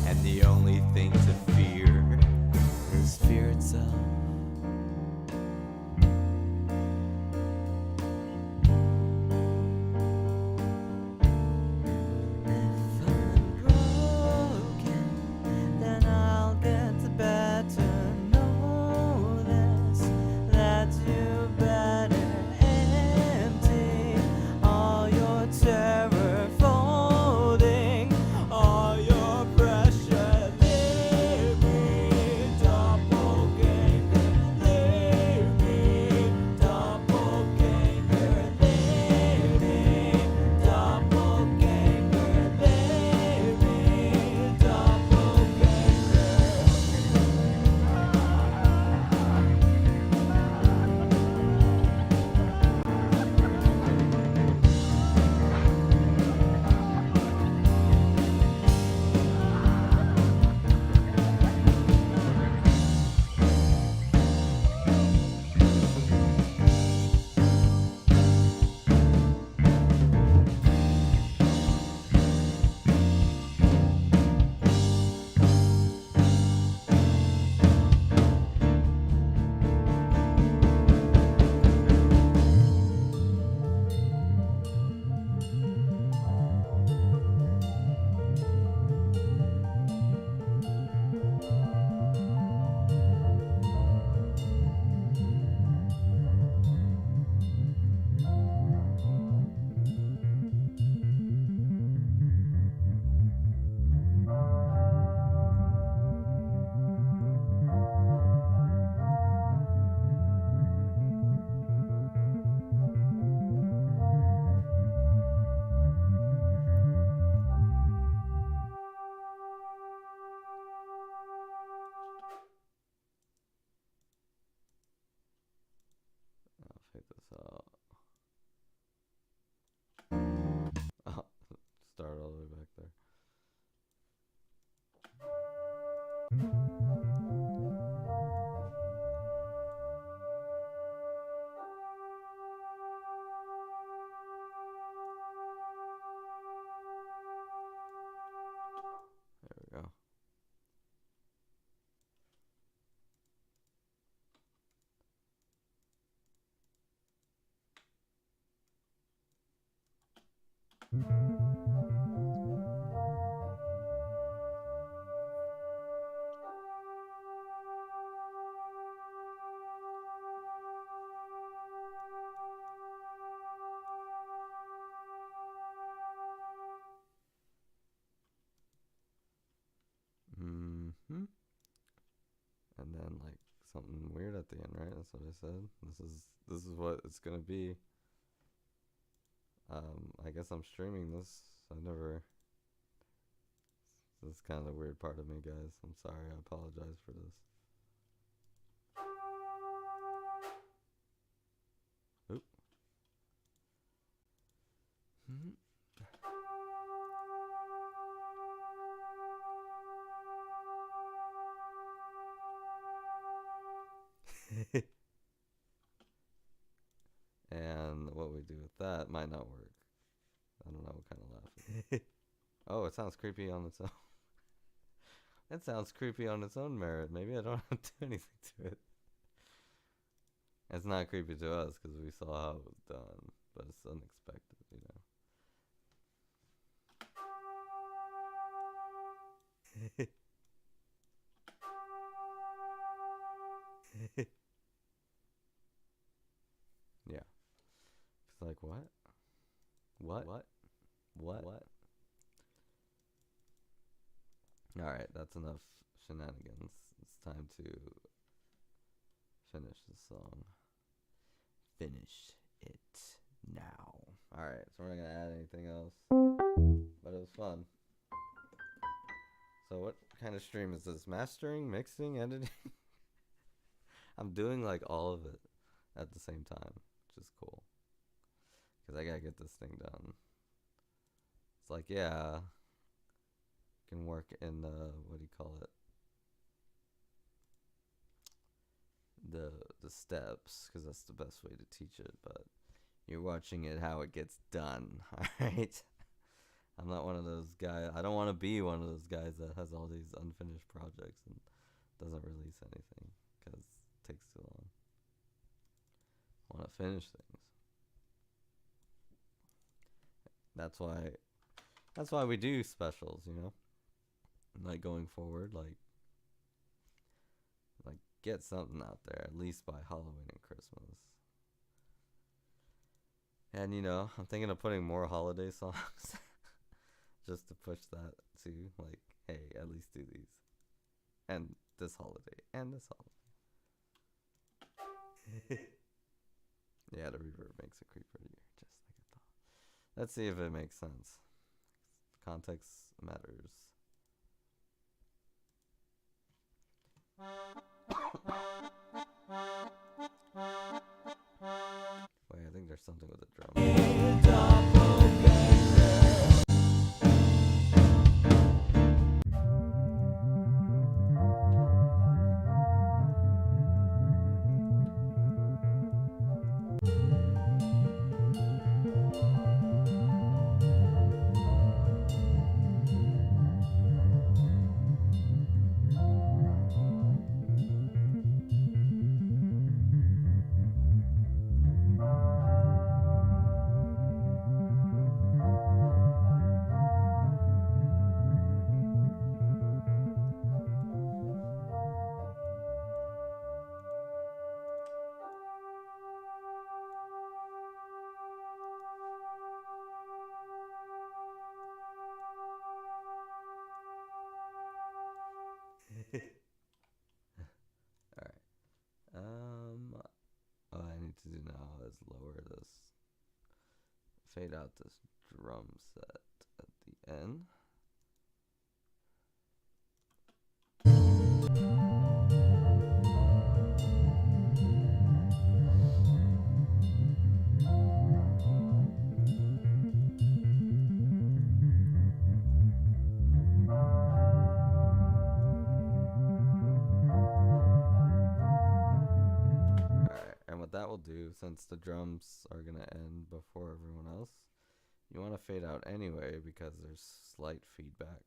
and the only thing to fear is fear itself. If Mm-hmm. And then like something weird at the end, right? That's what I said. This is what it's gonna be. I guess I'm streaming this. I never. This is kind of the weird part of me, guys. I'm sorry. I apologize for this. Oop. And what we do with that might not work. I don't know what kind of laugh. Oh, it sounds creepy on its own. It sounds creepy on its own merit. Maybe I don't have to do anything to it. It's not creepy to us because we saw how it was done, but it's unexpected, you know. Yeah. It's like, what? What? What? What? What? Alright, that's enough shenanigans. It's time to finish the song. Finish it now. Alright, so we're not gonna add anything else. But it was fun. So what kind of stream is this? Mastering, mixing, editing? I'm doing like all of it at the same time, which is cool. Because I gotta get this thing done. It's like, yeah, can work in the, what do you call it? The steps, because that's the best way to teach it, but you're watching it how it gets done, alright? I'm not one of those guys. I don't want to be one of those guys that has all these unfinished projects and doesn't release anything because it takes too long. I want to finish things. That's why we do specials, you know? Like going forward, like get something out there at least by Halloween and Christmas. And you know, I'm thinking of putting more holiday songs just to push that too. Like, hey, at least do these. And this holiday. And this holiday. Yeah, the reverb makes it creepier, just like I thought. Let's see if it makes sense. Context matters. Wait, I think there's something with the drum. Alright. What I need to do now is lower this, fade out this drum set at the end. That will do, since the drums are gonna end before everyone else. You want to fade out anyway because there's slight feedback,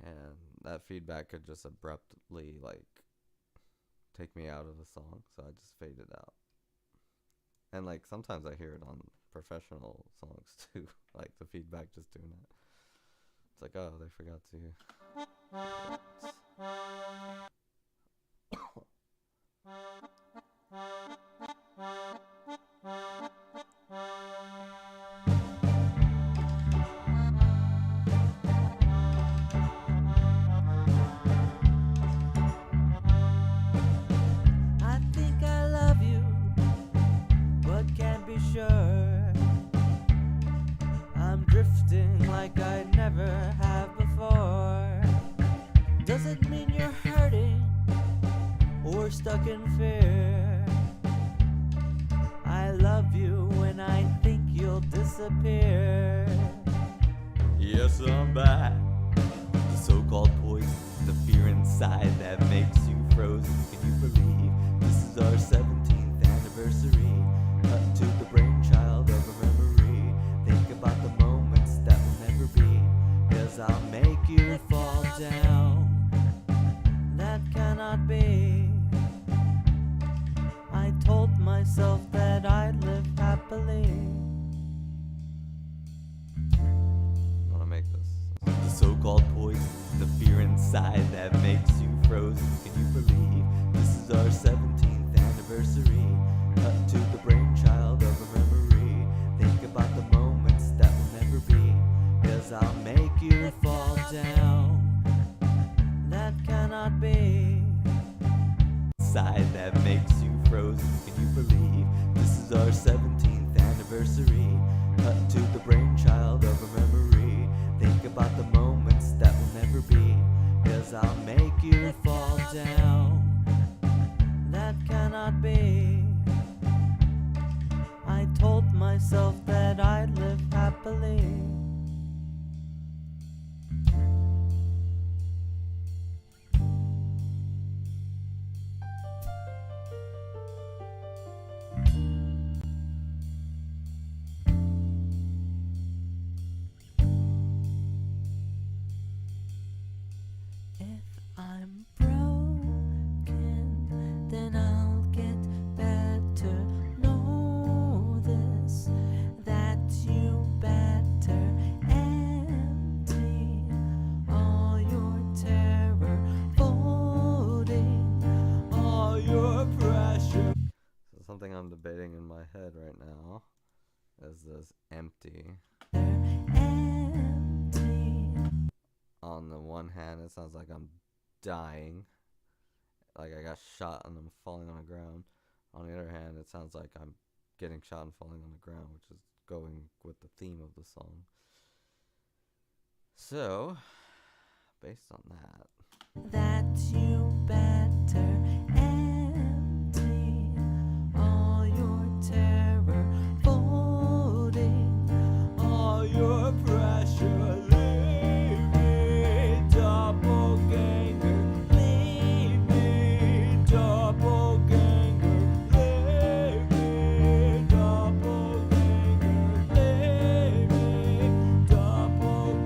and that feedback could just abruptly like take me out of the song, so I just fade it out. And like sometimes I hear it on professional songs too. Like the feedback just doing it. It's like, oh, they forgot to. I think I love you, but can't be sure. I'm drifting like I never have before. Does it mean you're hurting or stuck in fear? I love you when I think you'll disappear. Yes, I'm back. The so-called poison, the fear inside that makes you frozen. Can you believe this is our 17th anniversary? Cut to the brainchild of a memory. Think about the moments that will never be. 'Cause I'll make you fall down. That cannot be. I told myself that I'd live happily. Want to make this? The so-called poison, the fear inside that makes you frozen. Can you believe this is our 17th anniversary? Cut to the brainchild of a memory. Think about the moments that will never be. 'Cause I'll make you fall down. That cannot be. Side that makes you frozen. Can you believe this is our 17th anniversary? Cut to the brainchild of a memory. Think about the moments that will never be. 'Cause I'll make you fall down. That cannot be. I told myself that I'd live happily. If I'm broken, then I'll get better. Know this, that you better empty all your terror, folding all your pressure. So something I'm debating in my head right now is this empty. Empty. On the one hand, it sounds like I'm dying, like I got shot and I'm falling on the ground. On the other hand, it sounds like I'm getting shot and falling on the ground, which is going with the theme of the song. So, based on that, You better empty all your terror, folding all your pressure. Leave me, doppelganger. Leave me, doppelganger. Leave me, doppelganger. Leave me, doppelganger.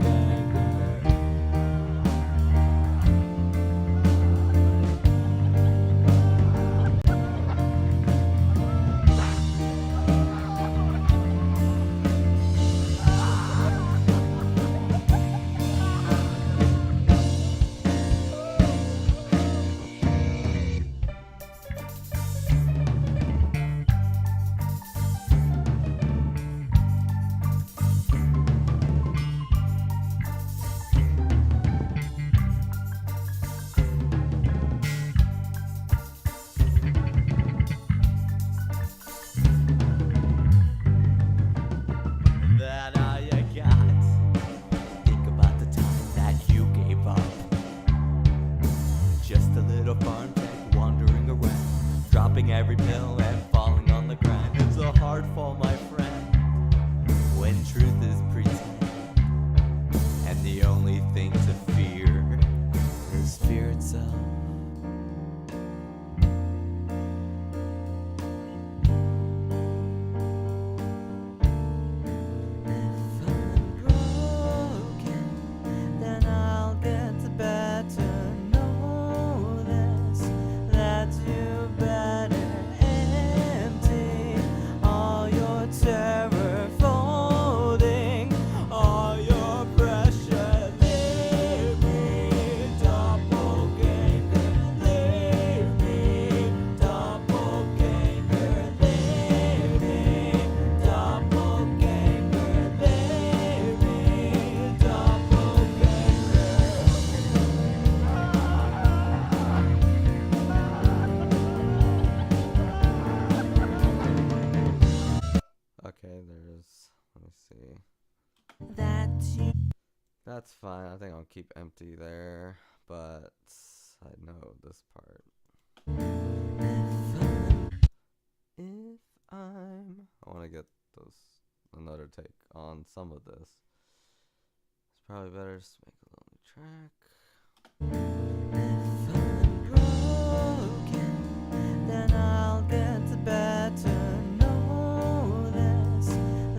see. that you That's fine. I think I'll keep empty there, but I know this part. If I'm, I want to get another take on some of this. It's probably better just to make a little track. if I'm broken, then I'll get better. Know this,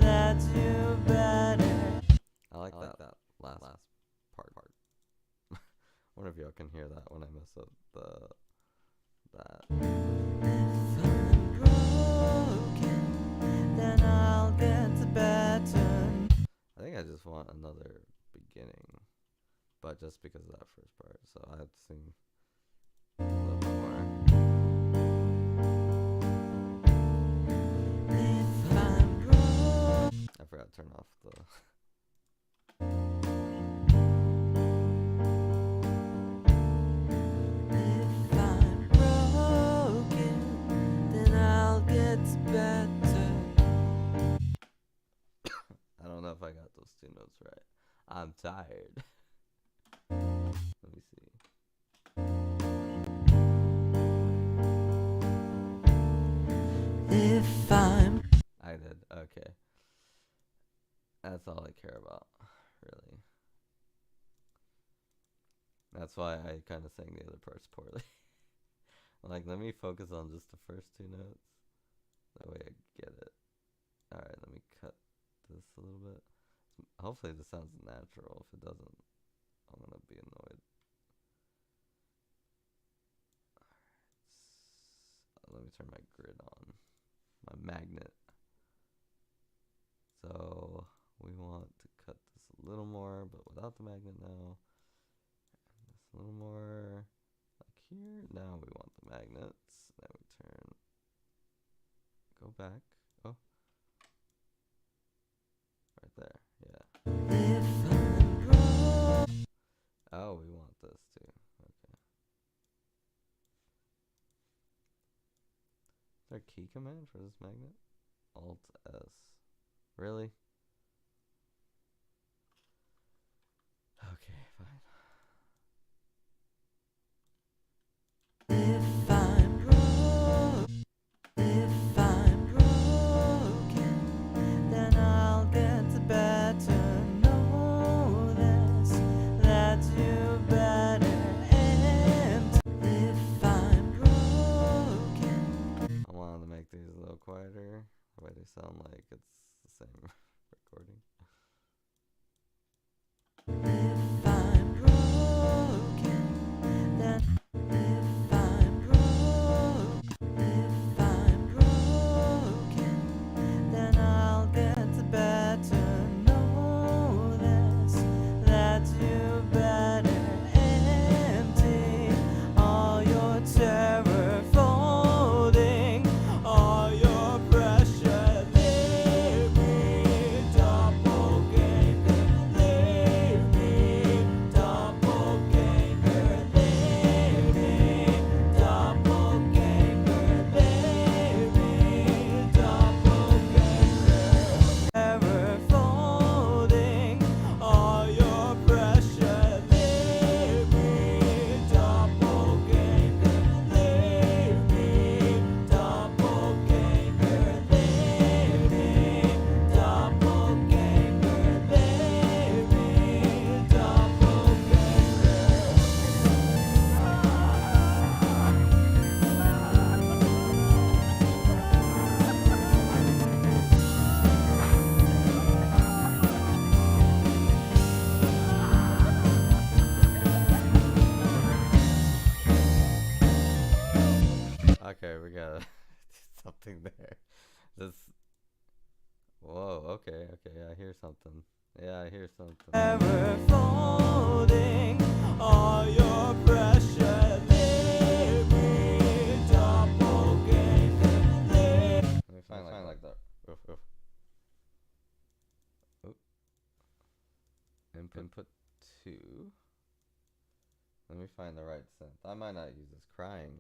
that you better. I like that last part. Wonder if y'all can hear that when I mess up that. If I'm broken, then I'll get better. I think I just want another beginning, but just because of that first part, so I have to sing a little bit more. If I'm broken, I forgot to turn off the. if I'm broken, then I'll get better. I don't know if I got those two notes right. I'm tired. Let me see. If I'm I did. Okay. That's all I care about, really. That's why I kind of sang the other parts poorly. Like, let me focus on just the first two notes. That way I get it. Alright, let me cut this a little bit. Hopefully this sounds natural. If it doesn't, I'm gonna be annoyed. Alright, let me turn my grid on. My magnet. So we want to cut this a little more, but without the magnet now. And this a little more like here. Now we want the magnets. Now we turn. Go back. Oh. Right there. Yeah. if I'm broken, Oh, we want this too. Okay. Is there a key command for this magnet? Alt S. Really? Okay, fine. if I'm broken, if I'm broken, then I'll get better. Know this, that you better end. If I'm broken, I wanted to make these a little quieter. The way they sound like it's the same recording. if I'm broken, then if I'm broken, then I'll get better. Know this, that you better empty all your terror folding, all your pressure. Leave me, doppelganger. Leave me, doppelganger. Leave me, doppelganger. Leave me, doppelganger. Terror folding all your pressure. Leave me, doppelganger. Leave me, doppelganger. Leave me, doppelganger. Leave me, Okay, we gotta do something there. This. Whoa. Okay. I hear something. Yeah, I hear something. terror folding all your pressure. Leave me, doppelganger. Let me find like that. Oof, oof. Oop. Input 2. Let me find the right synth. I might not use this crying.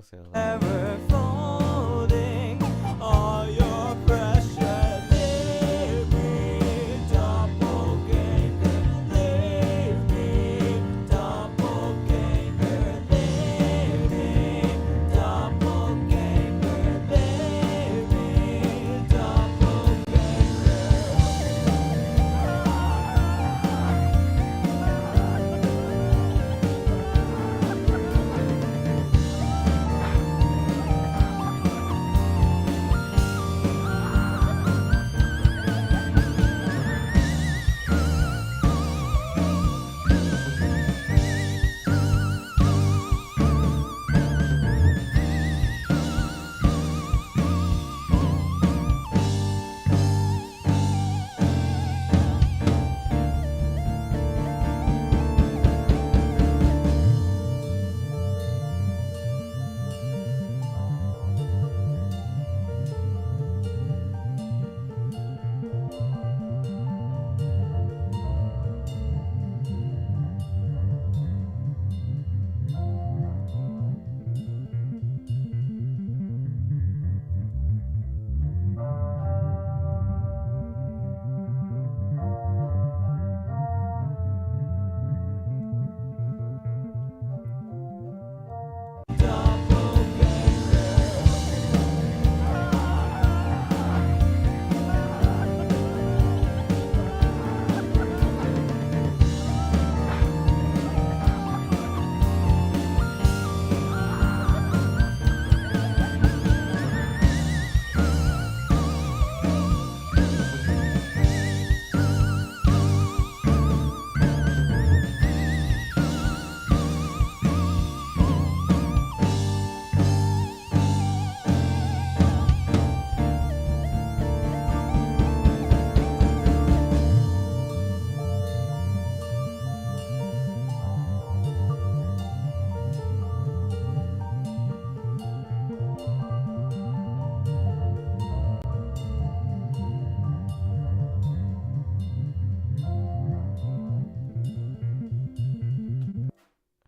say hello. Ever folding all your pressure. Leave me, doppelganger. Leave me, doppelganger. Leave me, doppelganger. Leave me, doppelganger.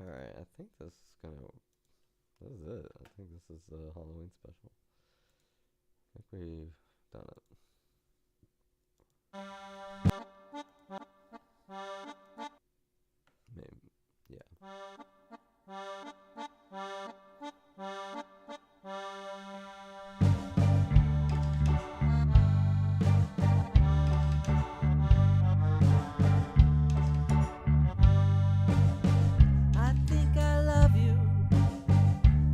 Alright, I think this is gonna. This is it. I think this is the Halloween special. I think we've done it. Maybe. Yeah. I think I love you,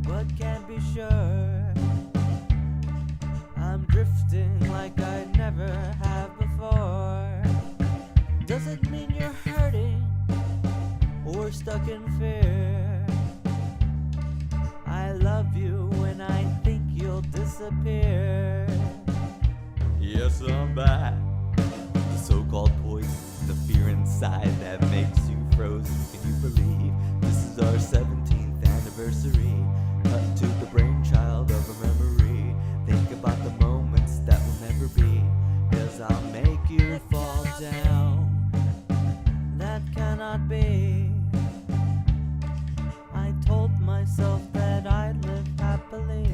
but can't be sure. I'm drifting like I never have before. Does it mean you're hurting or stuck in fear? I love you when I think you'll disappear. Yes, I'm back. The so-called poison, the fear inside that makes you frozen. Can you believe this is our 17th anniversary? Cut to the brainchild of a memory. Think about the moments that will never be. 'Cause I'll make you fall down. That cannot be. I told myself that I'd live happily.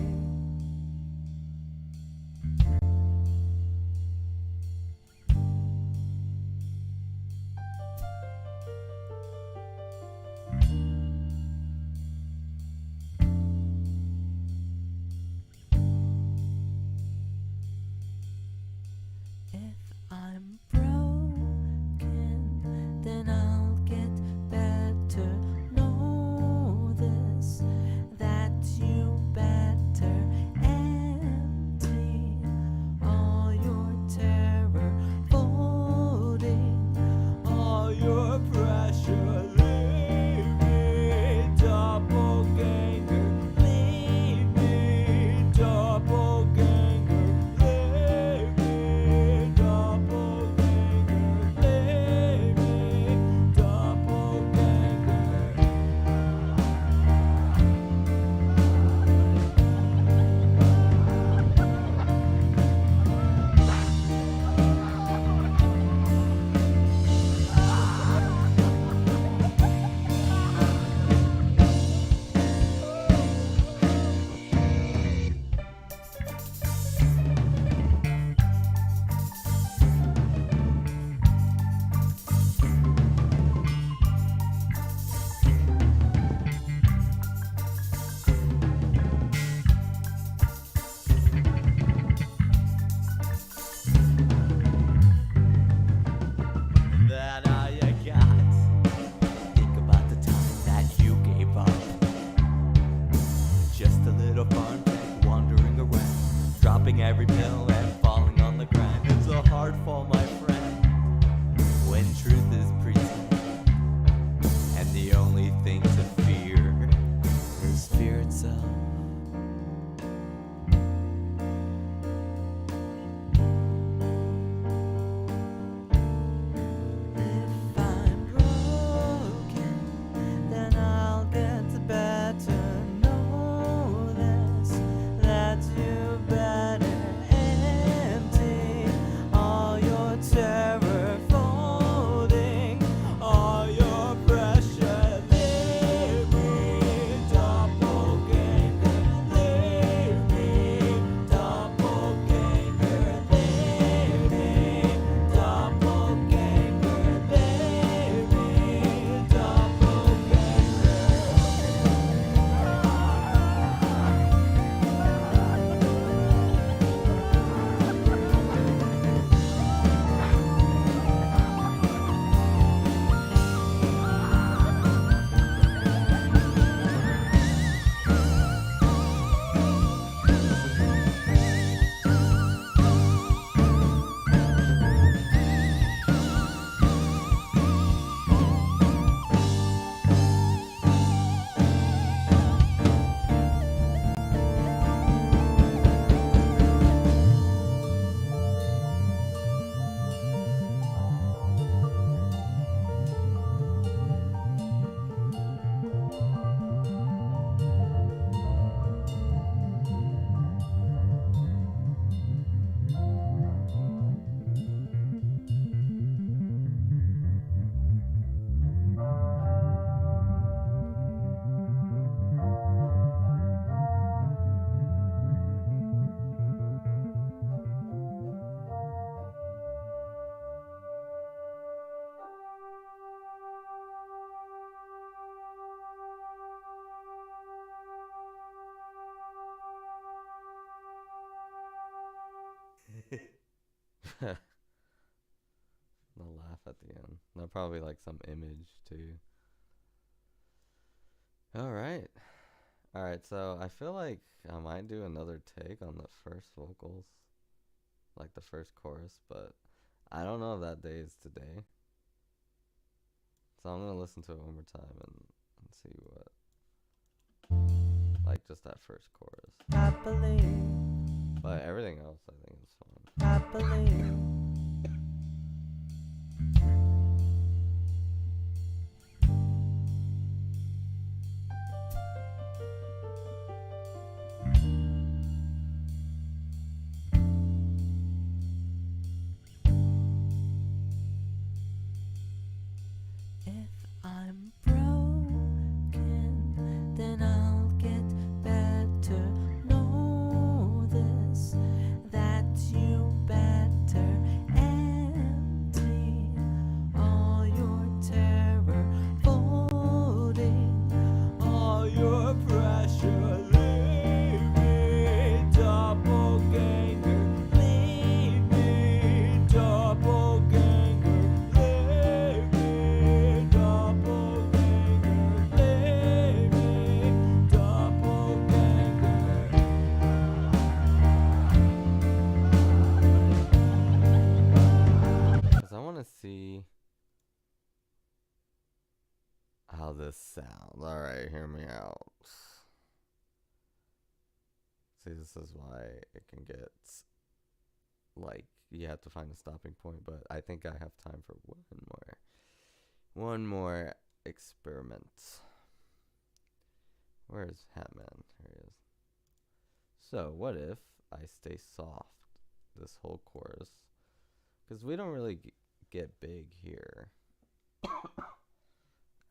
your terror folding all your pressure. Leave me, doppelganger. Leave me, doppelganger. Leave me, doppelganger. Leave me, doppelganger. They'll laugh at the end. They'll probably like some image too. Alright. Alright, so I feel like I might do another take on the first vocals. Like the first chorus, but I don't know if that day is today. So I'm gonna listen to it one more time and see what, like just that first chorus. Happily, But everything else I think is fun. happily. If I'm broken, then I'll get better. Know this, that you better empty all your terror, folding all your pressure. Leave me, doppelganger. Leave me, doppelganger. Leave me, doppelganger. Leave me, doppelganger. Because I want to see how this sounds. Alright, hear me out. See, this is why it can get, like, you have to find a stopping point, but I think I have time for one more experiment. Where is Hatman? Here he is. So, what if I stay soft this whole chorus? Because we don't really get big here.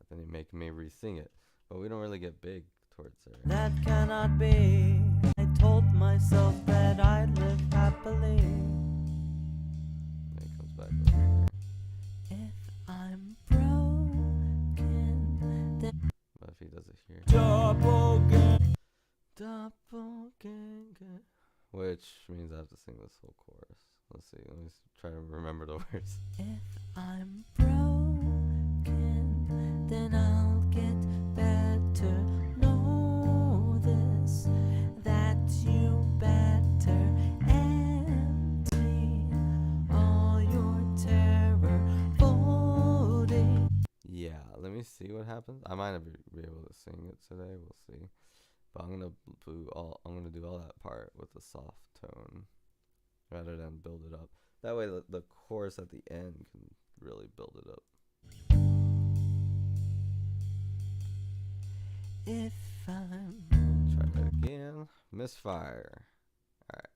Then you make me re-sing it, but we don't really get big towards there. That cannot be. I told myself that I'd live happily. Then it comes back over here. If I'm broken, then But if he does it here, doppelganger. doppelganger, which means I have to sing this whole chorus. Let's see. Let me try to remember the words. If I'm broken, then I'll get better. Know this, that you better empty all your terror, folding. Yeah, let me see what happens. I might not be able to sing it today. We'll see. But I'm gonna do all that part with a soft tone, rather than build it up. That way, the chorus at the end can really build it up. If I'm Try that again. Misfire. Alright.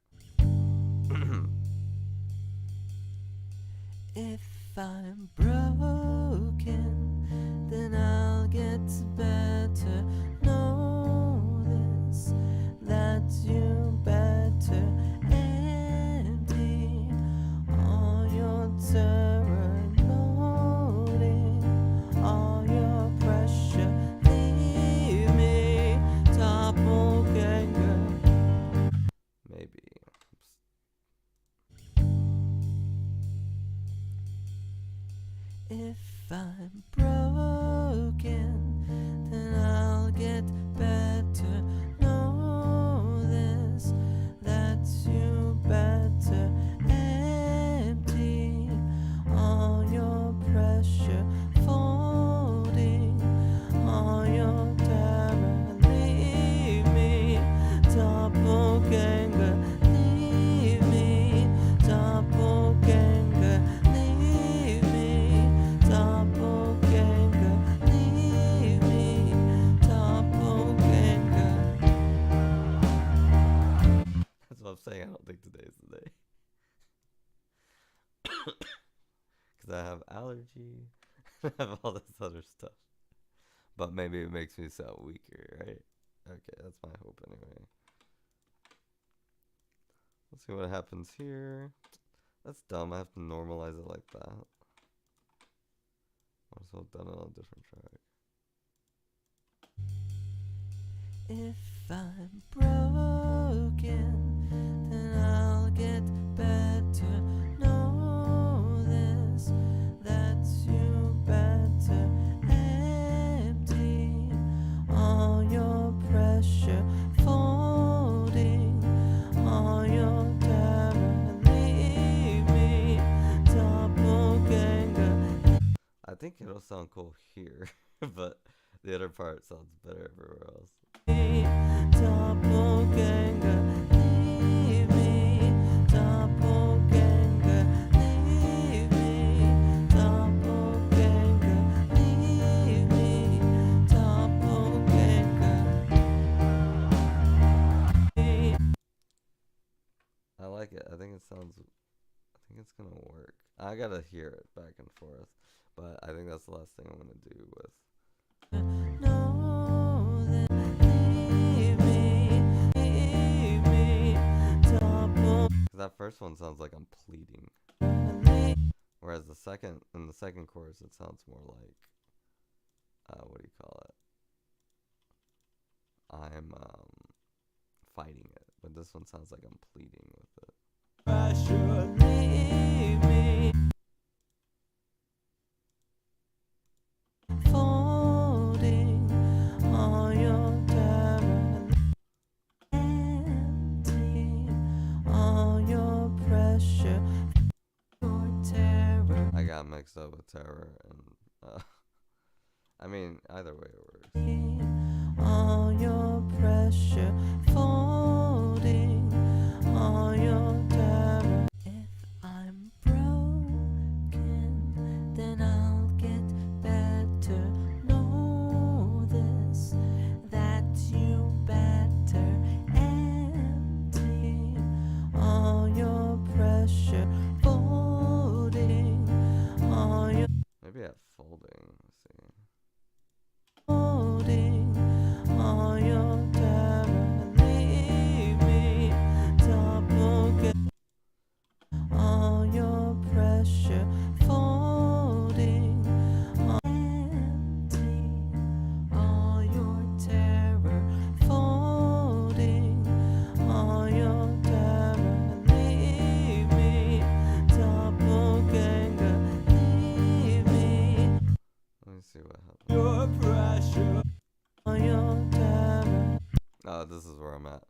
If I'm broken, then I'll get better. Know this, that you better empty all your terror, loading all your pressure. Leave me, doppelganger. Maybe. If I'm broken, then I'll get better. Know this, that you better empty all your pressure, folding all your terror. Leave me, doppelganger. Leave me, doppelganger. Leave me, doppelganger. Leave me, doppelganger. That's what I'm saying. I don't think today's the day. Because I have allergy. I have all this other stuff. But maybe it makes me sound weaker, right? Okay, that's my hope anyway. Let's see what happens here. That's dumb. I have to normalize it like that. Might as well done it on a different track. If I'm broken, then I'll get better. Know this, that you better empty all your pressure, folding all your terror. Leave me, doppelganger. I think it'll sound cool here, but the other part sounds better everywhere else. Doppelganger, leave me, doppelganger, leave me, doppelganger, leave me, doppelganger. I like it. I think it sounds. I think it's gonna work. I gotta hear it back and forth, but I think that's the last thing I'm gonna do with. Know that, leave me, doppelganger. Because that first one sounds like I'm pleading, whereas the second chorus it sounds more like, what do you call it? I'm fighting it, but this one sounds like I'm pleading with it. Pressure, leave me, folding all your terror, empty all your pressure, your terror. I got mixed up with terror and I mean either way it works. All your pressure, folding all your terror. If I'm broken, then I'll get better. Know this, that you better empty all your pressure, folding all your Maybe at folding. Let's see. folding all your terror. Leave me, doppelganger. All your pressure, folding empty all your terror, folding all your terror. Leave me, doppelganger. Leave me, Let me see what happens. your pressure, all your terror. Oh, this is where I'm at.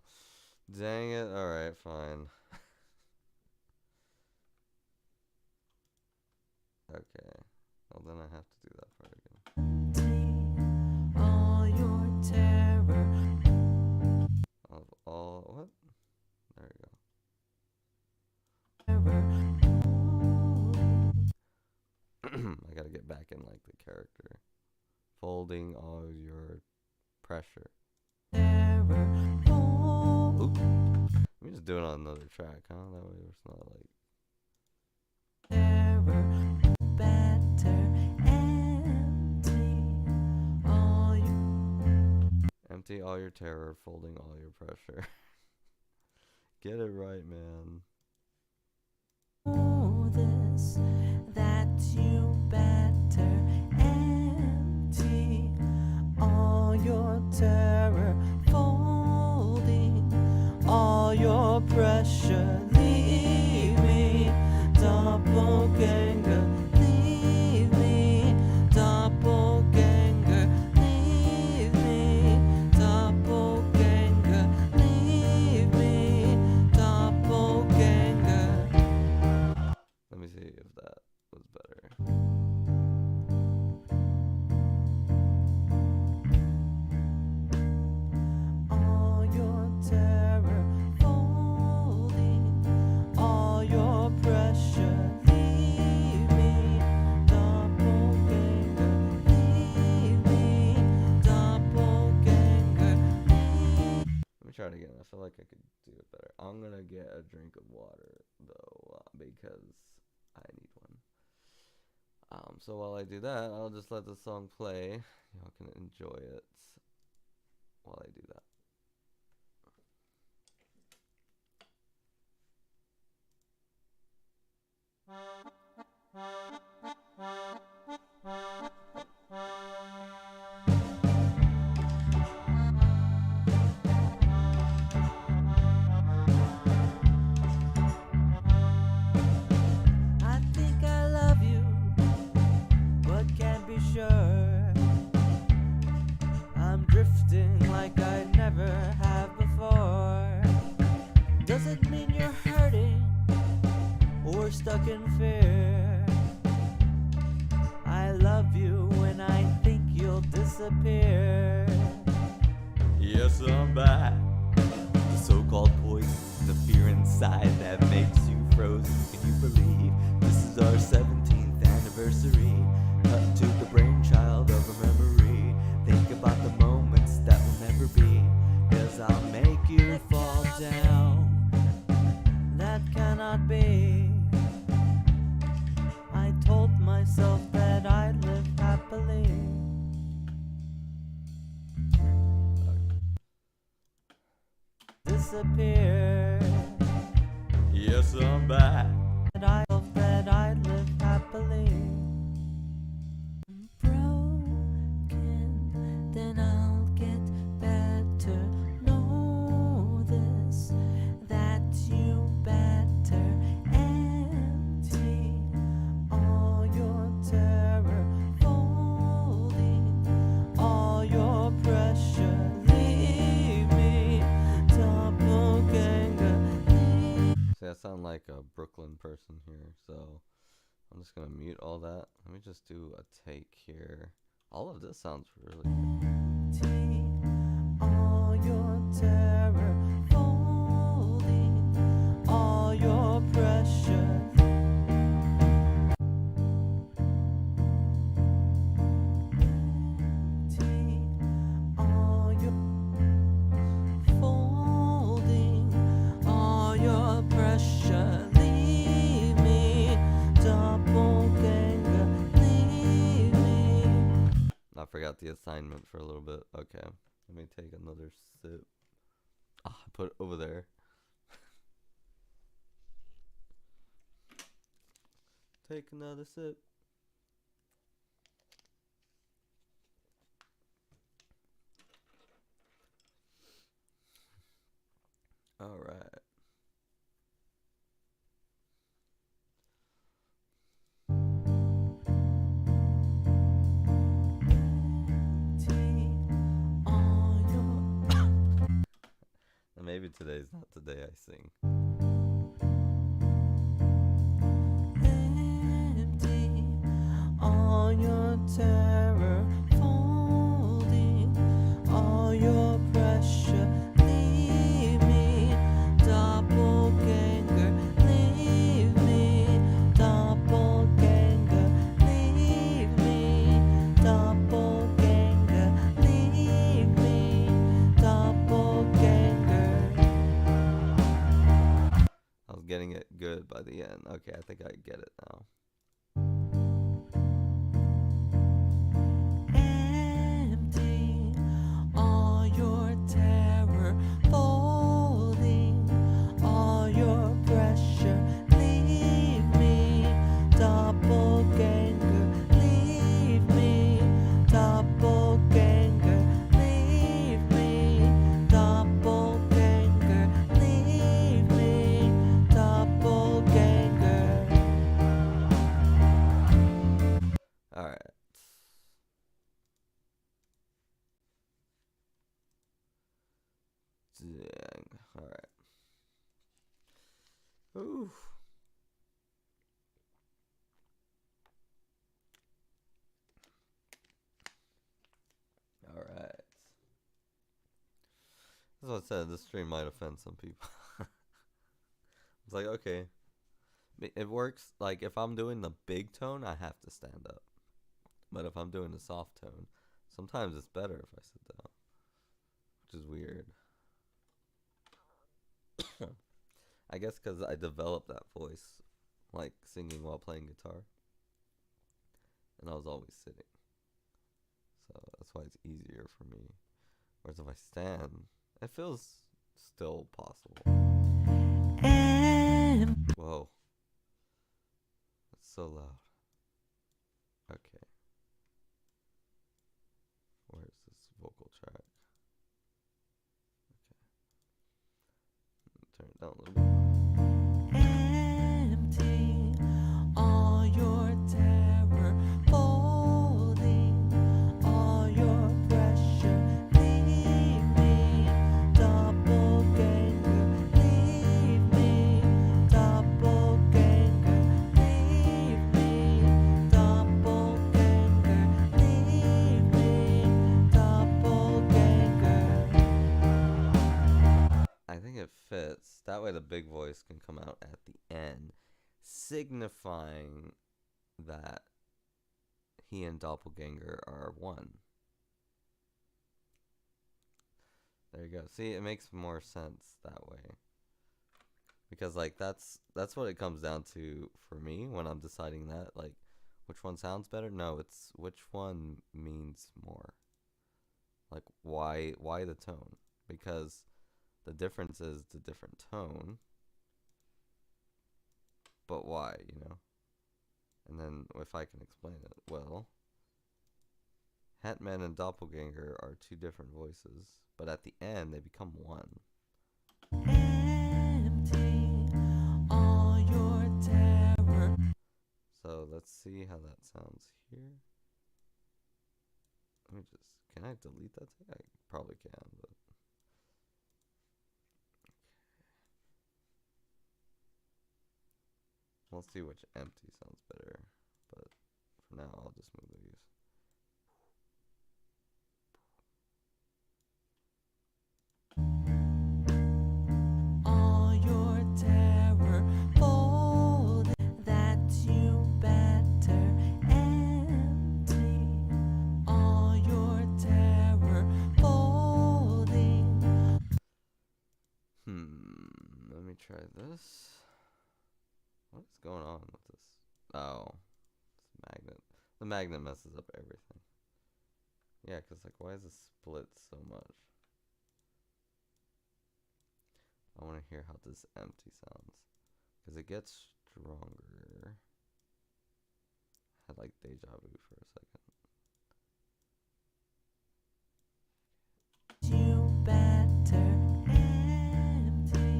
Dang it. Alright, fine. Okay. Well, then I have to do that part again. All your terror. Of all. What? There we go. I gotta get back in like the character. Folding all your pressure. Oop. Let me just do it on another track, huh? That way it's not like. Empty all your terror, folding all your pressure. Get it right, man. Know this, that you better empty all your terror, folding all your pressure. Leave me, doppelganger. Leave me, doppelganger. Leave me, doppelganger. Leave me, doppelganger. Let me see if that was better. All your terror, folding all your pressure. Leave me, doppelganger. Leave me, doppelganger. Let me try it again. I feel like I could do it better. I'm gonna get a drink of water though, because I need one. So while I do that, I'll just let the song play. Y'all can enjoy it while I do that. I think I love you, but can't be sure. I'm drifting like I never have before. Does it mean you're hurting or stuck in fear? I love you when I think you'll disappear. Yes, I'm back. The so-called poison, the fear inside that makes you frozen. Can you believe this is our 17th anniversary? Cut to the brainchild of a memory. Think about the moments that will never be. 'Cause I'll make you fall down. That cannot be. I told myself that I'd live happily. Disappear. Yes, I'm back. That I hope that I'd live happily. Broken, then I'll get better. Know this, that you better empty all your terror, folding all your pressure. Leave me, doppelganger. See, I sound like a Brooklyn person here, so I'm just gonna mute all that. Let me just do a take here. All of this sounds really good. Empty all your terror, folding all your pressure. Empty all your, folding all your pressure. Leave me, doppelganger. Leave me. I forgot the assignment for a little bit. Okay, let me take another sip. Ah, I put it over there. Take another sip. All right. Empty all your. And maybe today's not the day I sing. Empty all your terror, folding all your pressure. Leave me, doppelganger. Leave me, doppelganger. Leave me, doppelganger. Leave me, doppelganger. I was getting it good by the end. Okay, I think I get it now. Empty all your Dang. Alright. Ooh. Alright. That's what I said. This stream might offend some people. It's like, okay. It works. Like, if I'm doing the big tone, I have to stand up. But if I'm doing the soft tone, sometimes it's better if I sit down. Which is weird. I guess because I developed that voice, like singing while playing guitar. And I was always sitting. So that's why it's easier for me. Whereas if I stand, it feels still possible. Whoa. That's so loud. Okay. Where's this vocal track? Okay. Turn it down a little bit. Empty all your terror, folding all your pressure. Leave me, doppelganger. Leave me, doppelganger. Leave me, doppelganger. Leave me, doppelganger. I think it fits. That way the big voice can come out at the end, signifying that he and Doppelganger are one. There you go. See, it makes more sense that way. Because like that's what it comes down to for me when I'm deciding that, like which one sounds better? No, it's which one means more. Like why the tone? Because the difference is the different tone. But why, you know? And then if I can explain it, well, Hatman and Doppelganger are two different voices, but at the end they become one. Empty all your terror. So let's see how that sounds here. Let me just, can I delete that thing? I probably can, but we'll see which empty sounds better, but for now I'll just move these. All your terror, fold that you better. Empty all your terror, folding. Let me try this. What is going on with this? Oh, it's a magnet. The magnet messes up everything. Yeah, because like, why is it split so much? I want to hear how this empty sounds. Because it gets stronger. I had like deja vu for a second. You better. Empty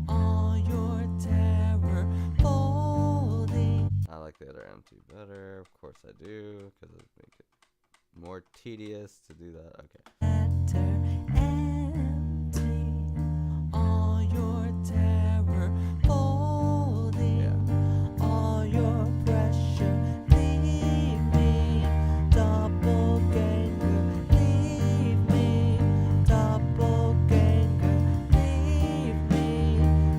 all your terror, folding. I like the other empty better. Of course I do. Because it make it more tedious to do that. Okay. Better. Empty all your terror, folding. Yeah. All your pressure. Leave me, doppelganger. Leave me, doppelganger. Leave me,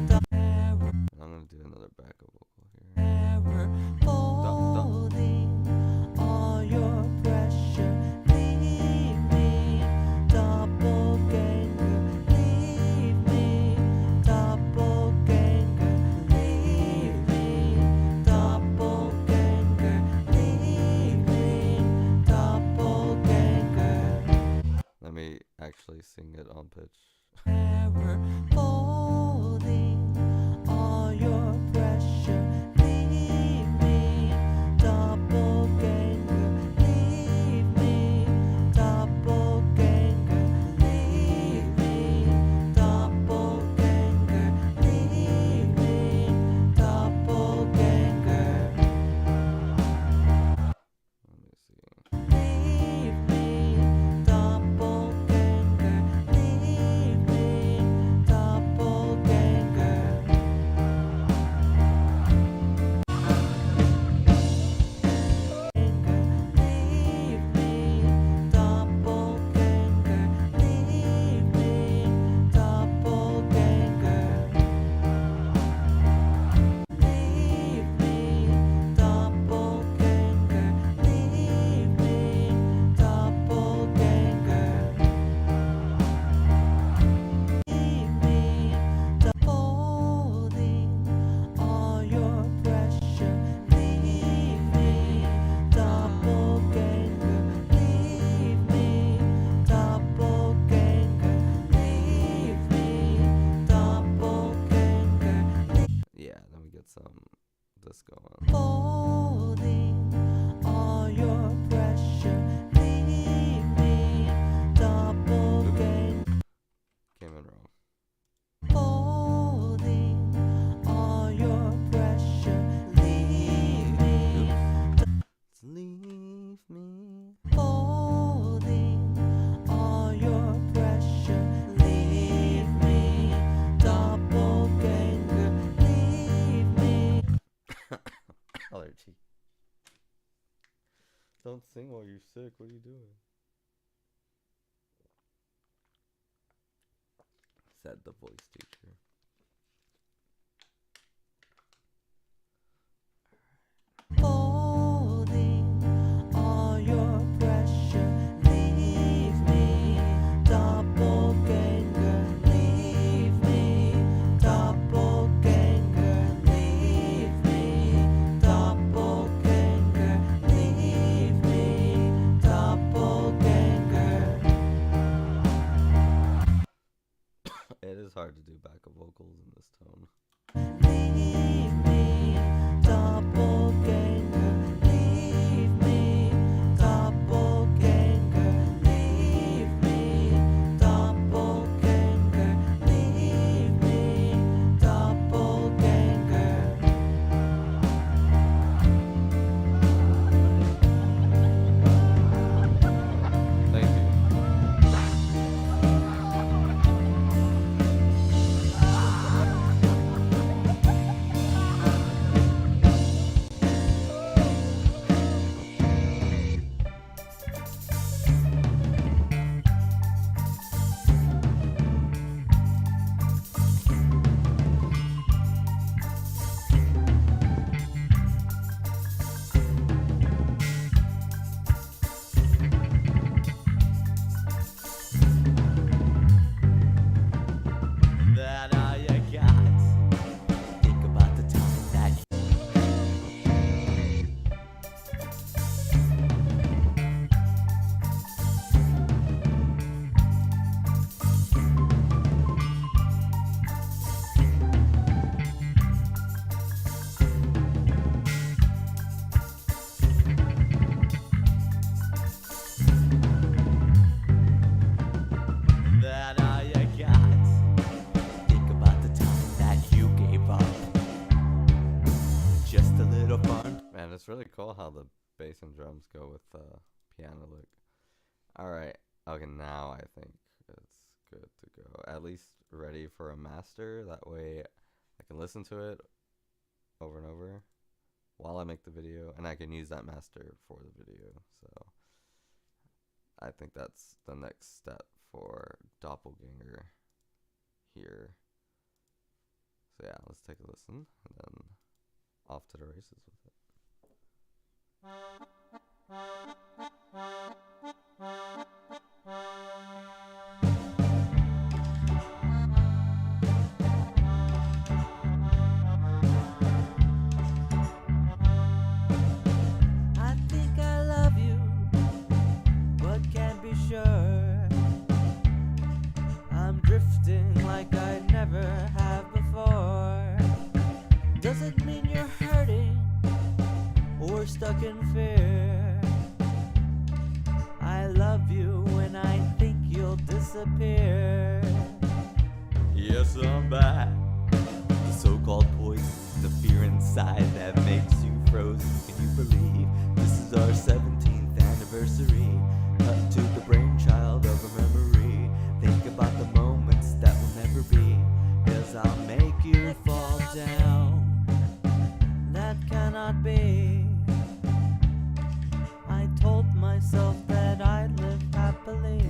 terror, I'm going to do another backup vocal here. terror, folding. All your pressure. Leave me, doppelganger. Leave me, doppelganger. Leave me, doppelganger. Leave me, doppelganger. Let me actually sing it on pitch. Terror, folding all your pressure. Leave me, doppelganger. Leave me, doppelganger. Leave me, doppelganger. Leave me, doppelganger. Let me see. Leave me, doppelganger. Leave Don't sing while you're sick. What are you doing? Said the voice teacher. Holding all your pressure, leave me, doppelganger, leave me, doppelganger, leave me, doppelganger, leave me, doppelganger. It is hard to do backup vocals in this tone. Leave me, doppelganger, leave me, doppelganger, leave me, doppelganger, leave me, doppelganger. Thank you. That all you got. Think about the time that That all you got. Think about the time that you gave up. Just a little fun. Man, it's really cool how the bass and drums go with piano lick. Alright, okay, now I think it's good to go. At least ready for a master. That way I can listen to it over and over while I make the video, and I can use that master for the video. So I think that's the next step for Doppelganger here. So yeah, let's take a listen, and then off to the races with it. I think I love you, but can't be sure. I'm drifting like I never have before. Does it mean you're hurting or stuck in fear? I love you when I think you'll disappear. Yes, I'm back. The so-called poison, the fear inside that makes you frozen. Can you believe this is our 17th anniversary? Cut to the brainchild of a memory. Think about the moments that will never be. 'Cause I'll make you fall down. That cannot be. I told myself that I'd live happily.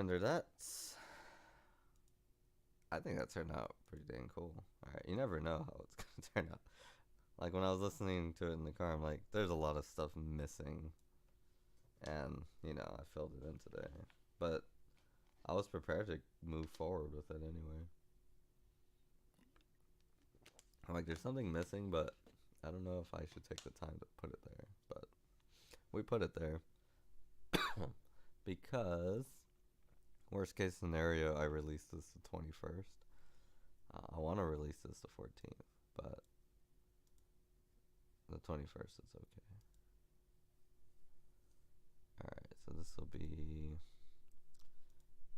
render that. I think that turned out pretty dang cool. Alright, you never know how it's gonna turn out. Like when I was listening to it in the car, I'm like, there's a lot of stuff missing. And, you know, I filled it in today. But I was prepared to move forward with it anyway. I'm like, there's something missing, but I don't know if I should take the time to put it there. But we put it there. Because, worst case scenario, I release this the 21st. I want to release this the 14th, but the 21st is okay. Alright, so this will be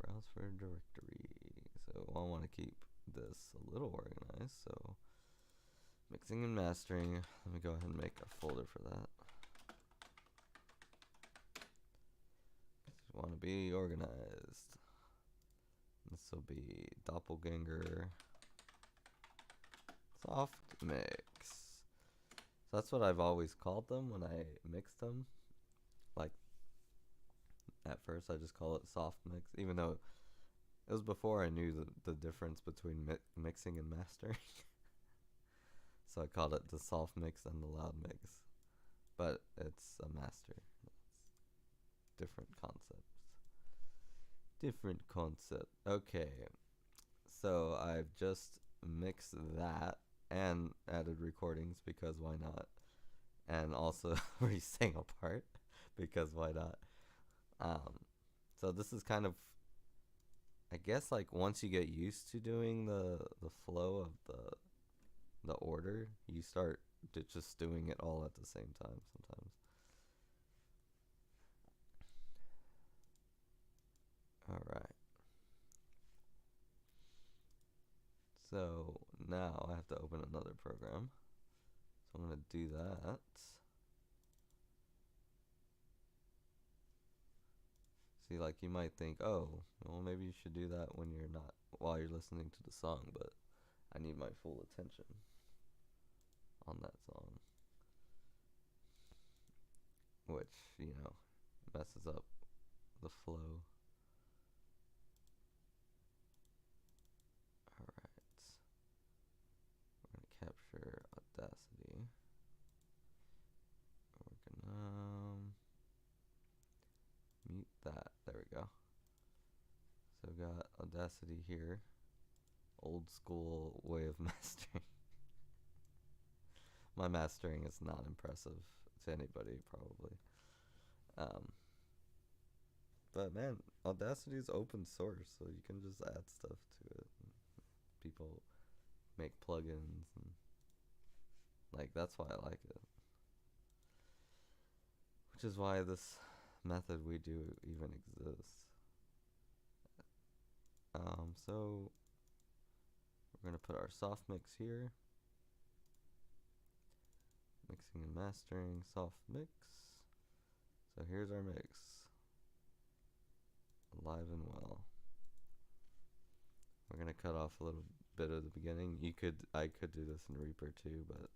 browse for directory. So I want to keep this a little organized. So mixing and mastering. Let me go ahead and make a folder for that. Want to be organized. This will be Doppelganger soft mix. So that's what I've always called them when I mixed them. Like at first I just call it soft mix, even though it was before I knew the difference between mixing and mastering. So I called it the soft mix and the loud mix. But it's a master. Different concepts. Different concept. Okay. So I've just mixed that and added recordings because why not? And also re-sang a part because why not? So this is kind of, I guess, like once you get used to doing the flow of the order, you start just doing it all at the same time sometimes. Alright. So now I have to open another program. So I'm going to do that. See, like you might think, oh, well maybe you should do that when you're not, while you're listening to the song, but I need my full attention on that song. Which, you know, messes up the flow. Alright. We're going to capture Audacity. We're going to mute that. There we go. So we got Audacity here. Old school way of mastering. My mastering is not impressive to anybody, probably. But man, Audacity is open source, so you can just add stuff to it. People make plugins, and like that's why I like it. Which is why this method we do even exists. So we're gonna put our soft mix here. Mixing and mastering, soft mix. So here's our mix. Alive and well. We're gonna cut off a little bit of the beginning. I could do this in Reaper too, but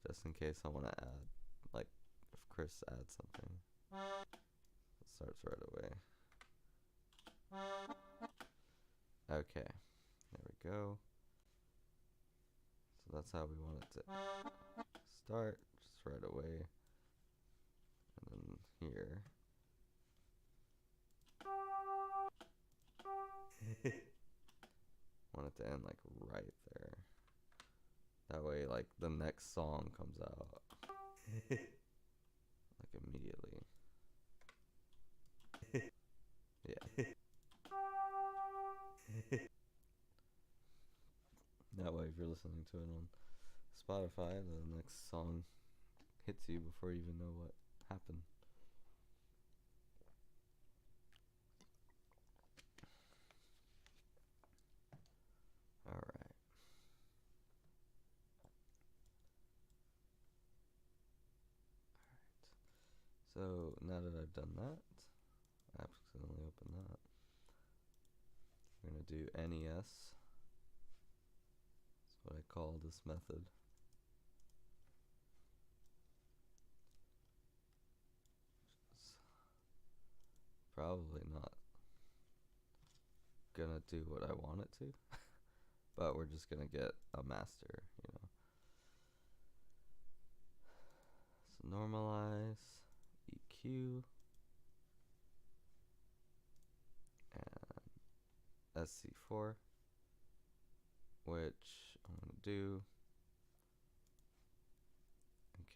just in case I want to add, like if Chris adds something, it starts right away. Okay, there we go. So that's how we want it to start, just right away. And then here. Want it to end like right there. That way like the next song comes out like immediately. Yeah. That way if you're listening to it on Spotify, the next song hits you before you even know what happened. Alright. So now that I've done that, I accidentally opened that. We're going to do NES. That's what I call this method. Probably not gonna do what I want it to, but we're just gonna get a master, you know. So normalize, EQ, and SC4, which I'm gonna do.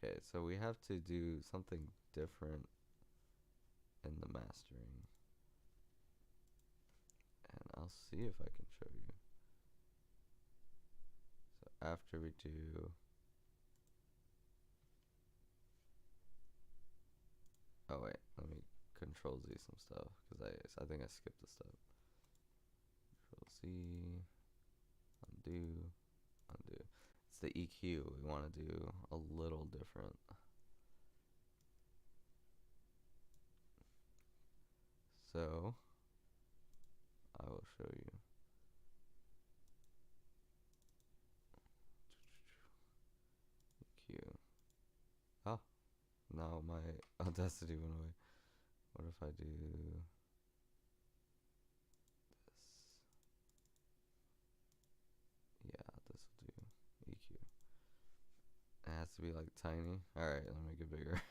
Okay, so we have to do something different in the mastering, and I'll see if I can show you. So after we do, oh wait, let me Control Z some stuff because I think I skipped a step. Control Z, undo, undo. It's the EQ we want to do a little different. So I will show you. EQ. Oh, now my Audacity went away. What if I do this? Yeah, this will do EQ. It has to be like tiny. Alright, let me make it bigger.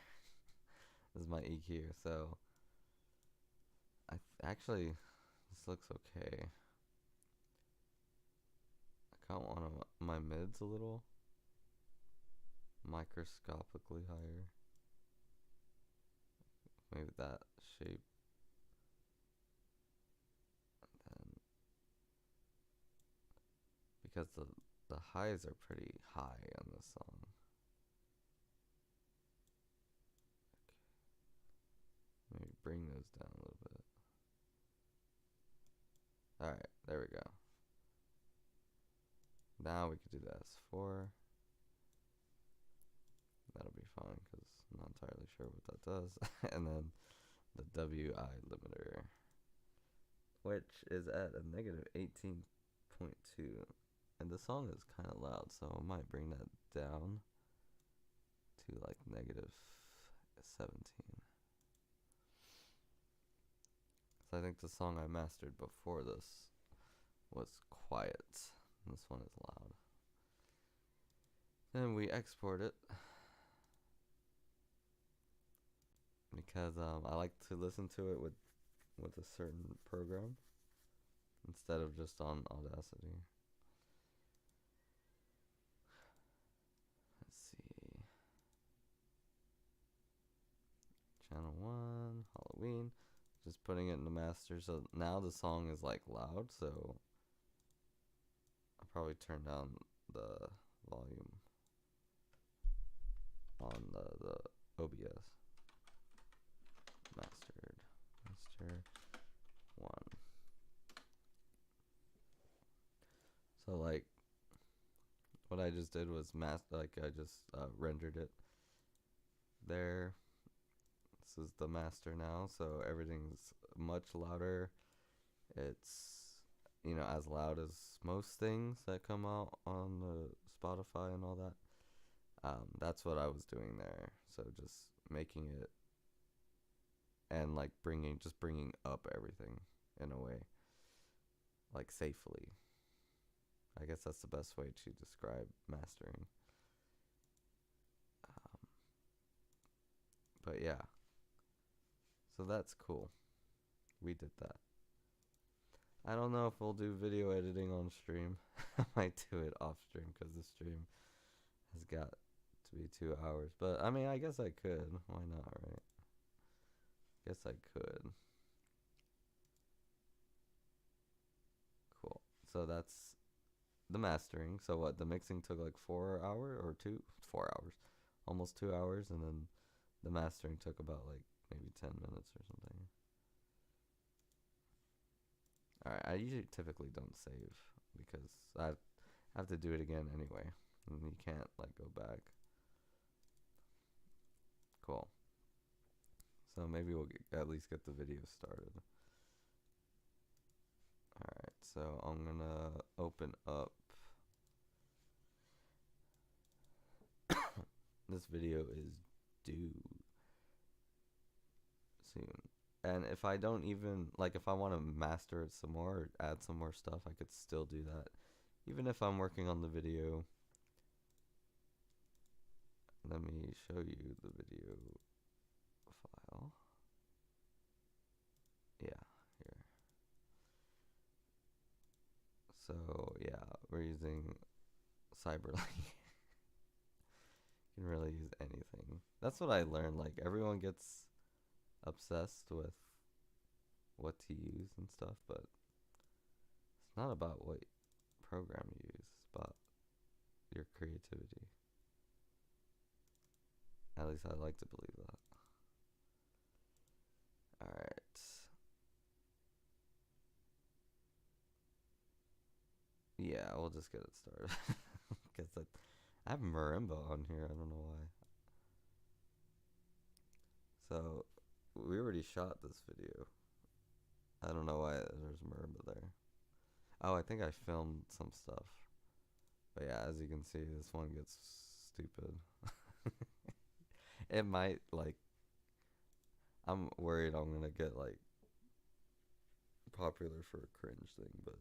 This is my EQ. So actually, this looks okay. I kind of want my mids a little microscopically higher. Maybe that shape. And then because the highs are pretty high on this song. Okay. Maybe bring those down a little bit. Alright, there we go. Now we could do the S4. That'll be fine because I'm not entirely sure what that does. And then the WI limiter, which is at a negative 18.2. And the song is kind of loud, so I might bring that down to like negative 17. So I think the song I mastered before this was quiet. This one is loud. Then we export it because I like to listen to it with a certain program instead of just on Audacity. Let's see. Channel 1, Halloween. Just putting it in the master. So now the song is like loud, so I'll probably turn down the volume on the OBS. Master 1. So like what I just did was I just rendered it there. This is the master now, so everything's much louder. It's, you know, as loud as most things that come out on the Spotify and all that. That's what I was doing there. So just making it and like bringing up everything in a way, like safely. I guess that's the best way to describe mastering. But yeah, so that's cool. We did that. I don't know if we'll do video editing on stream. I might do it off stream because the stream has got to be 2 hours. But I mean, I guess I could. Why not, right? Guess I could. Cool. So that's the mastering. So what? The mixing took like 4 hours or 4 hours, almost 2 hours, and then the mastering took about like maybe 10 minutes or something. Alright, I usually typically don't save because I have to do it again anyway, and you can't like go back. Cool. So maybe we'll at least get the video started. Alright, so I'm gonna open up. This video is due soon. And if I don't even, like, if I want to master it some more or add some more stuff, I could still do that. Even if I'm working on the video. Let me show you the video file. Yeah, here. So, yeah, we're using Cyberlink. You can really use anything. That's what I learned. Like, everyone gets obsessed with what to use and stuff, but it's not about what program you use. It's about your creativity. At least I like to believe that. Alright. Yeah, we'll just get it started. Because I have marimba on here. I don't know why. So, we already shot this video. I don't know why there's marimba there. Oh, I think I filmed some stuff. But yeah, as you can see, this one gets stupid. It might, like, I'm worried I'm gonna get, like, popular for a cringe thing, but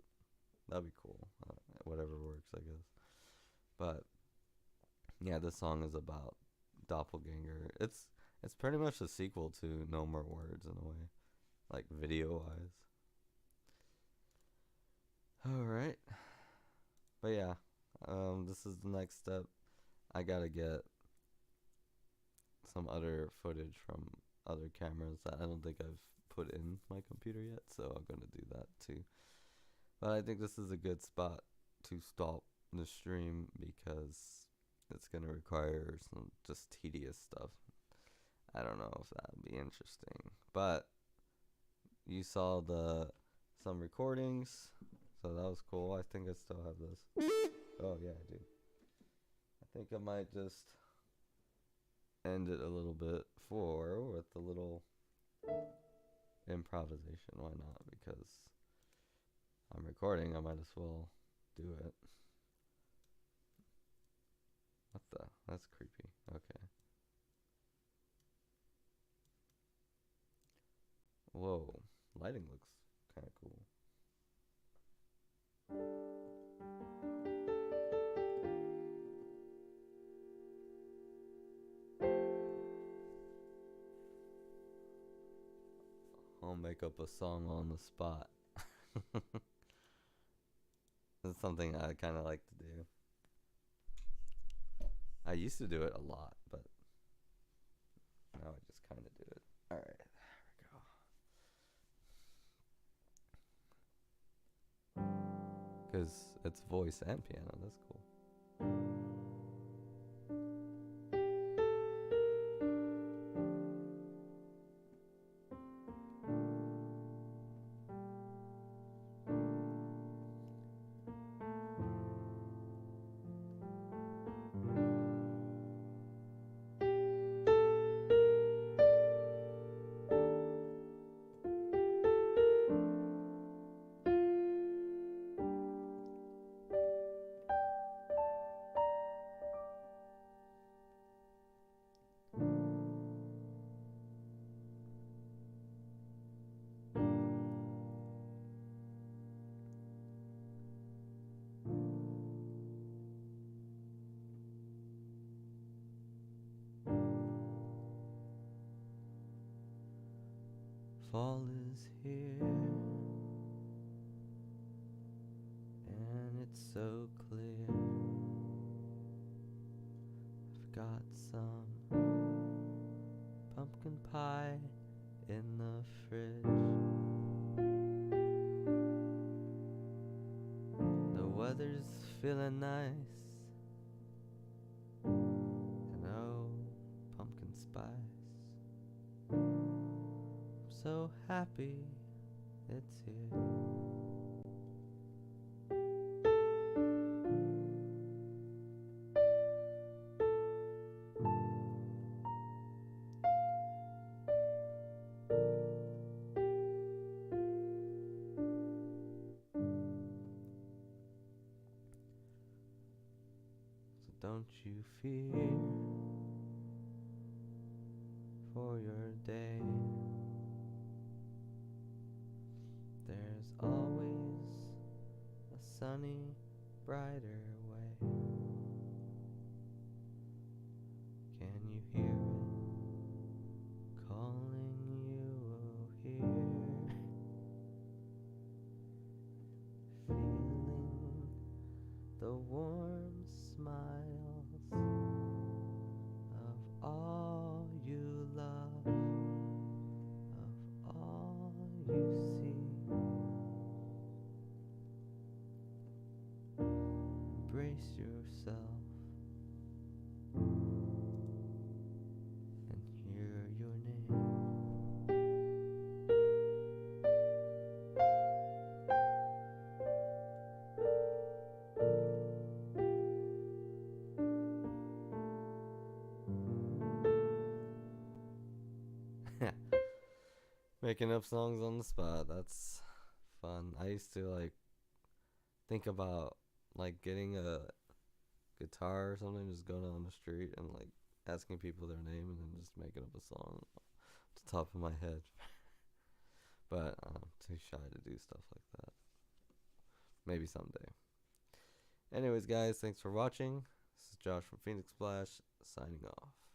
that'd be cool. Whatever works, I guess. But yeah, this song is about Doppelganger. It's pretty much a sequel to No More Words in a way, like video wise. All right, but yeah, this is the next step. I gotta get some other footage from other cameras that I don't think I've put in my computer yet, so I'm gonna do that too. But I think this is a good spot to stop the stream because it's gonna require some just tedious stuff. I don't know if that would be interesting, but you saw some recordings, so that was cool. I think I still have this. Oh yeah, I do. I think I might just end it a little bit with a little improvisation. Why not? Because I'm recording, I might as well do it. What the? That's creepy. Okay. Whoa, lighting looks kind of cool. I'll make up a song on the spot. That's something I kind of like to do. I used to do it a lot, but now I just kind of do it. All right, there we go. Because it's voice and piano. That's cool. Fall is here, and it's so clear. I've got some pumpkin pie in the fridge. The weather's feeling nice, and oh, pumpkin spice. So happy it's here. So don't you fear for your day. sunny, brighter way. Can you hear it calling you here? Feeling the warm smiles of all you love, of all you see. Embrace yourself and hear your name. Making up songs on the spot. That's fun. I used to like think about like getting a guitar or something, just go down the street and like asking people their name and then just making up a song off the top of my head. But I'm too shy to do stuff like that. Maybe someday. Anyways, guys, thanks for watching. This is Josh from Phoenix Splash signing off.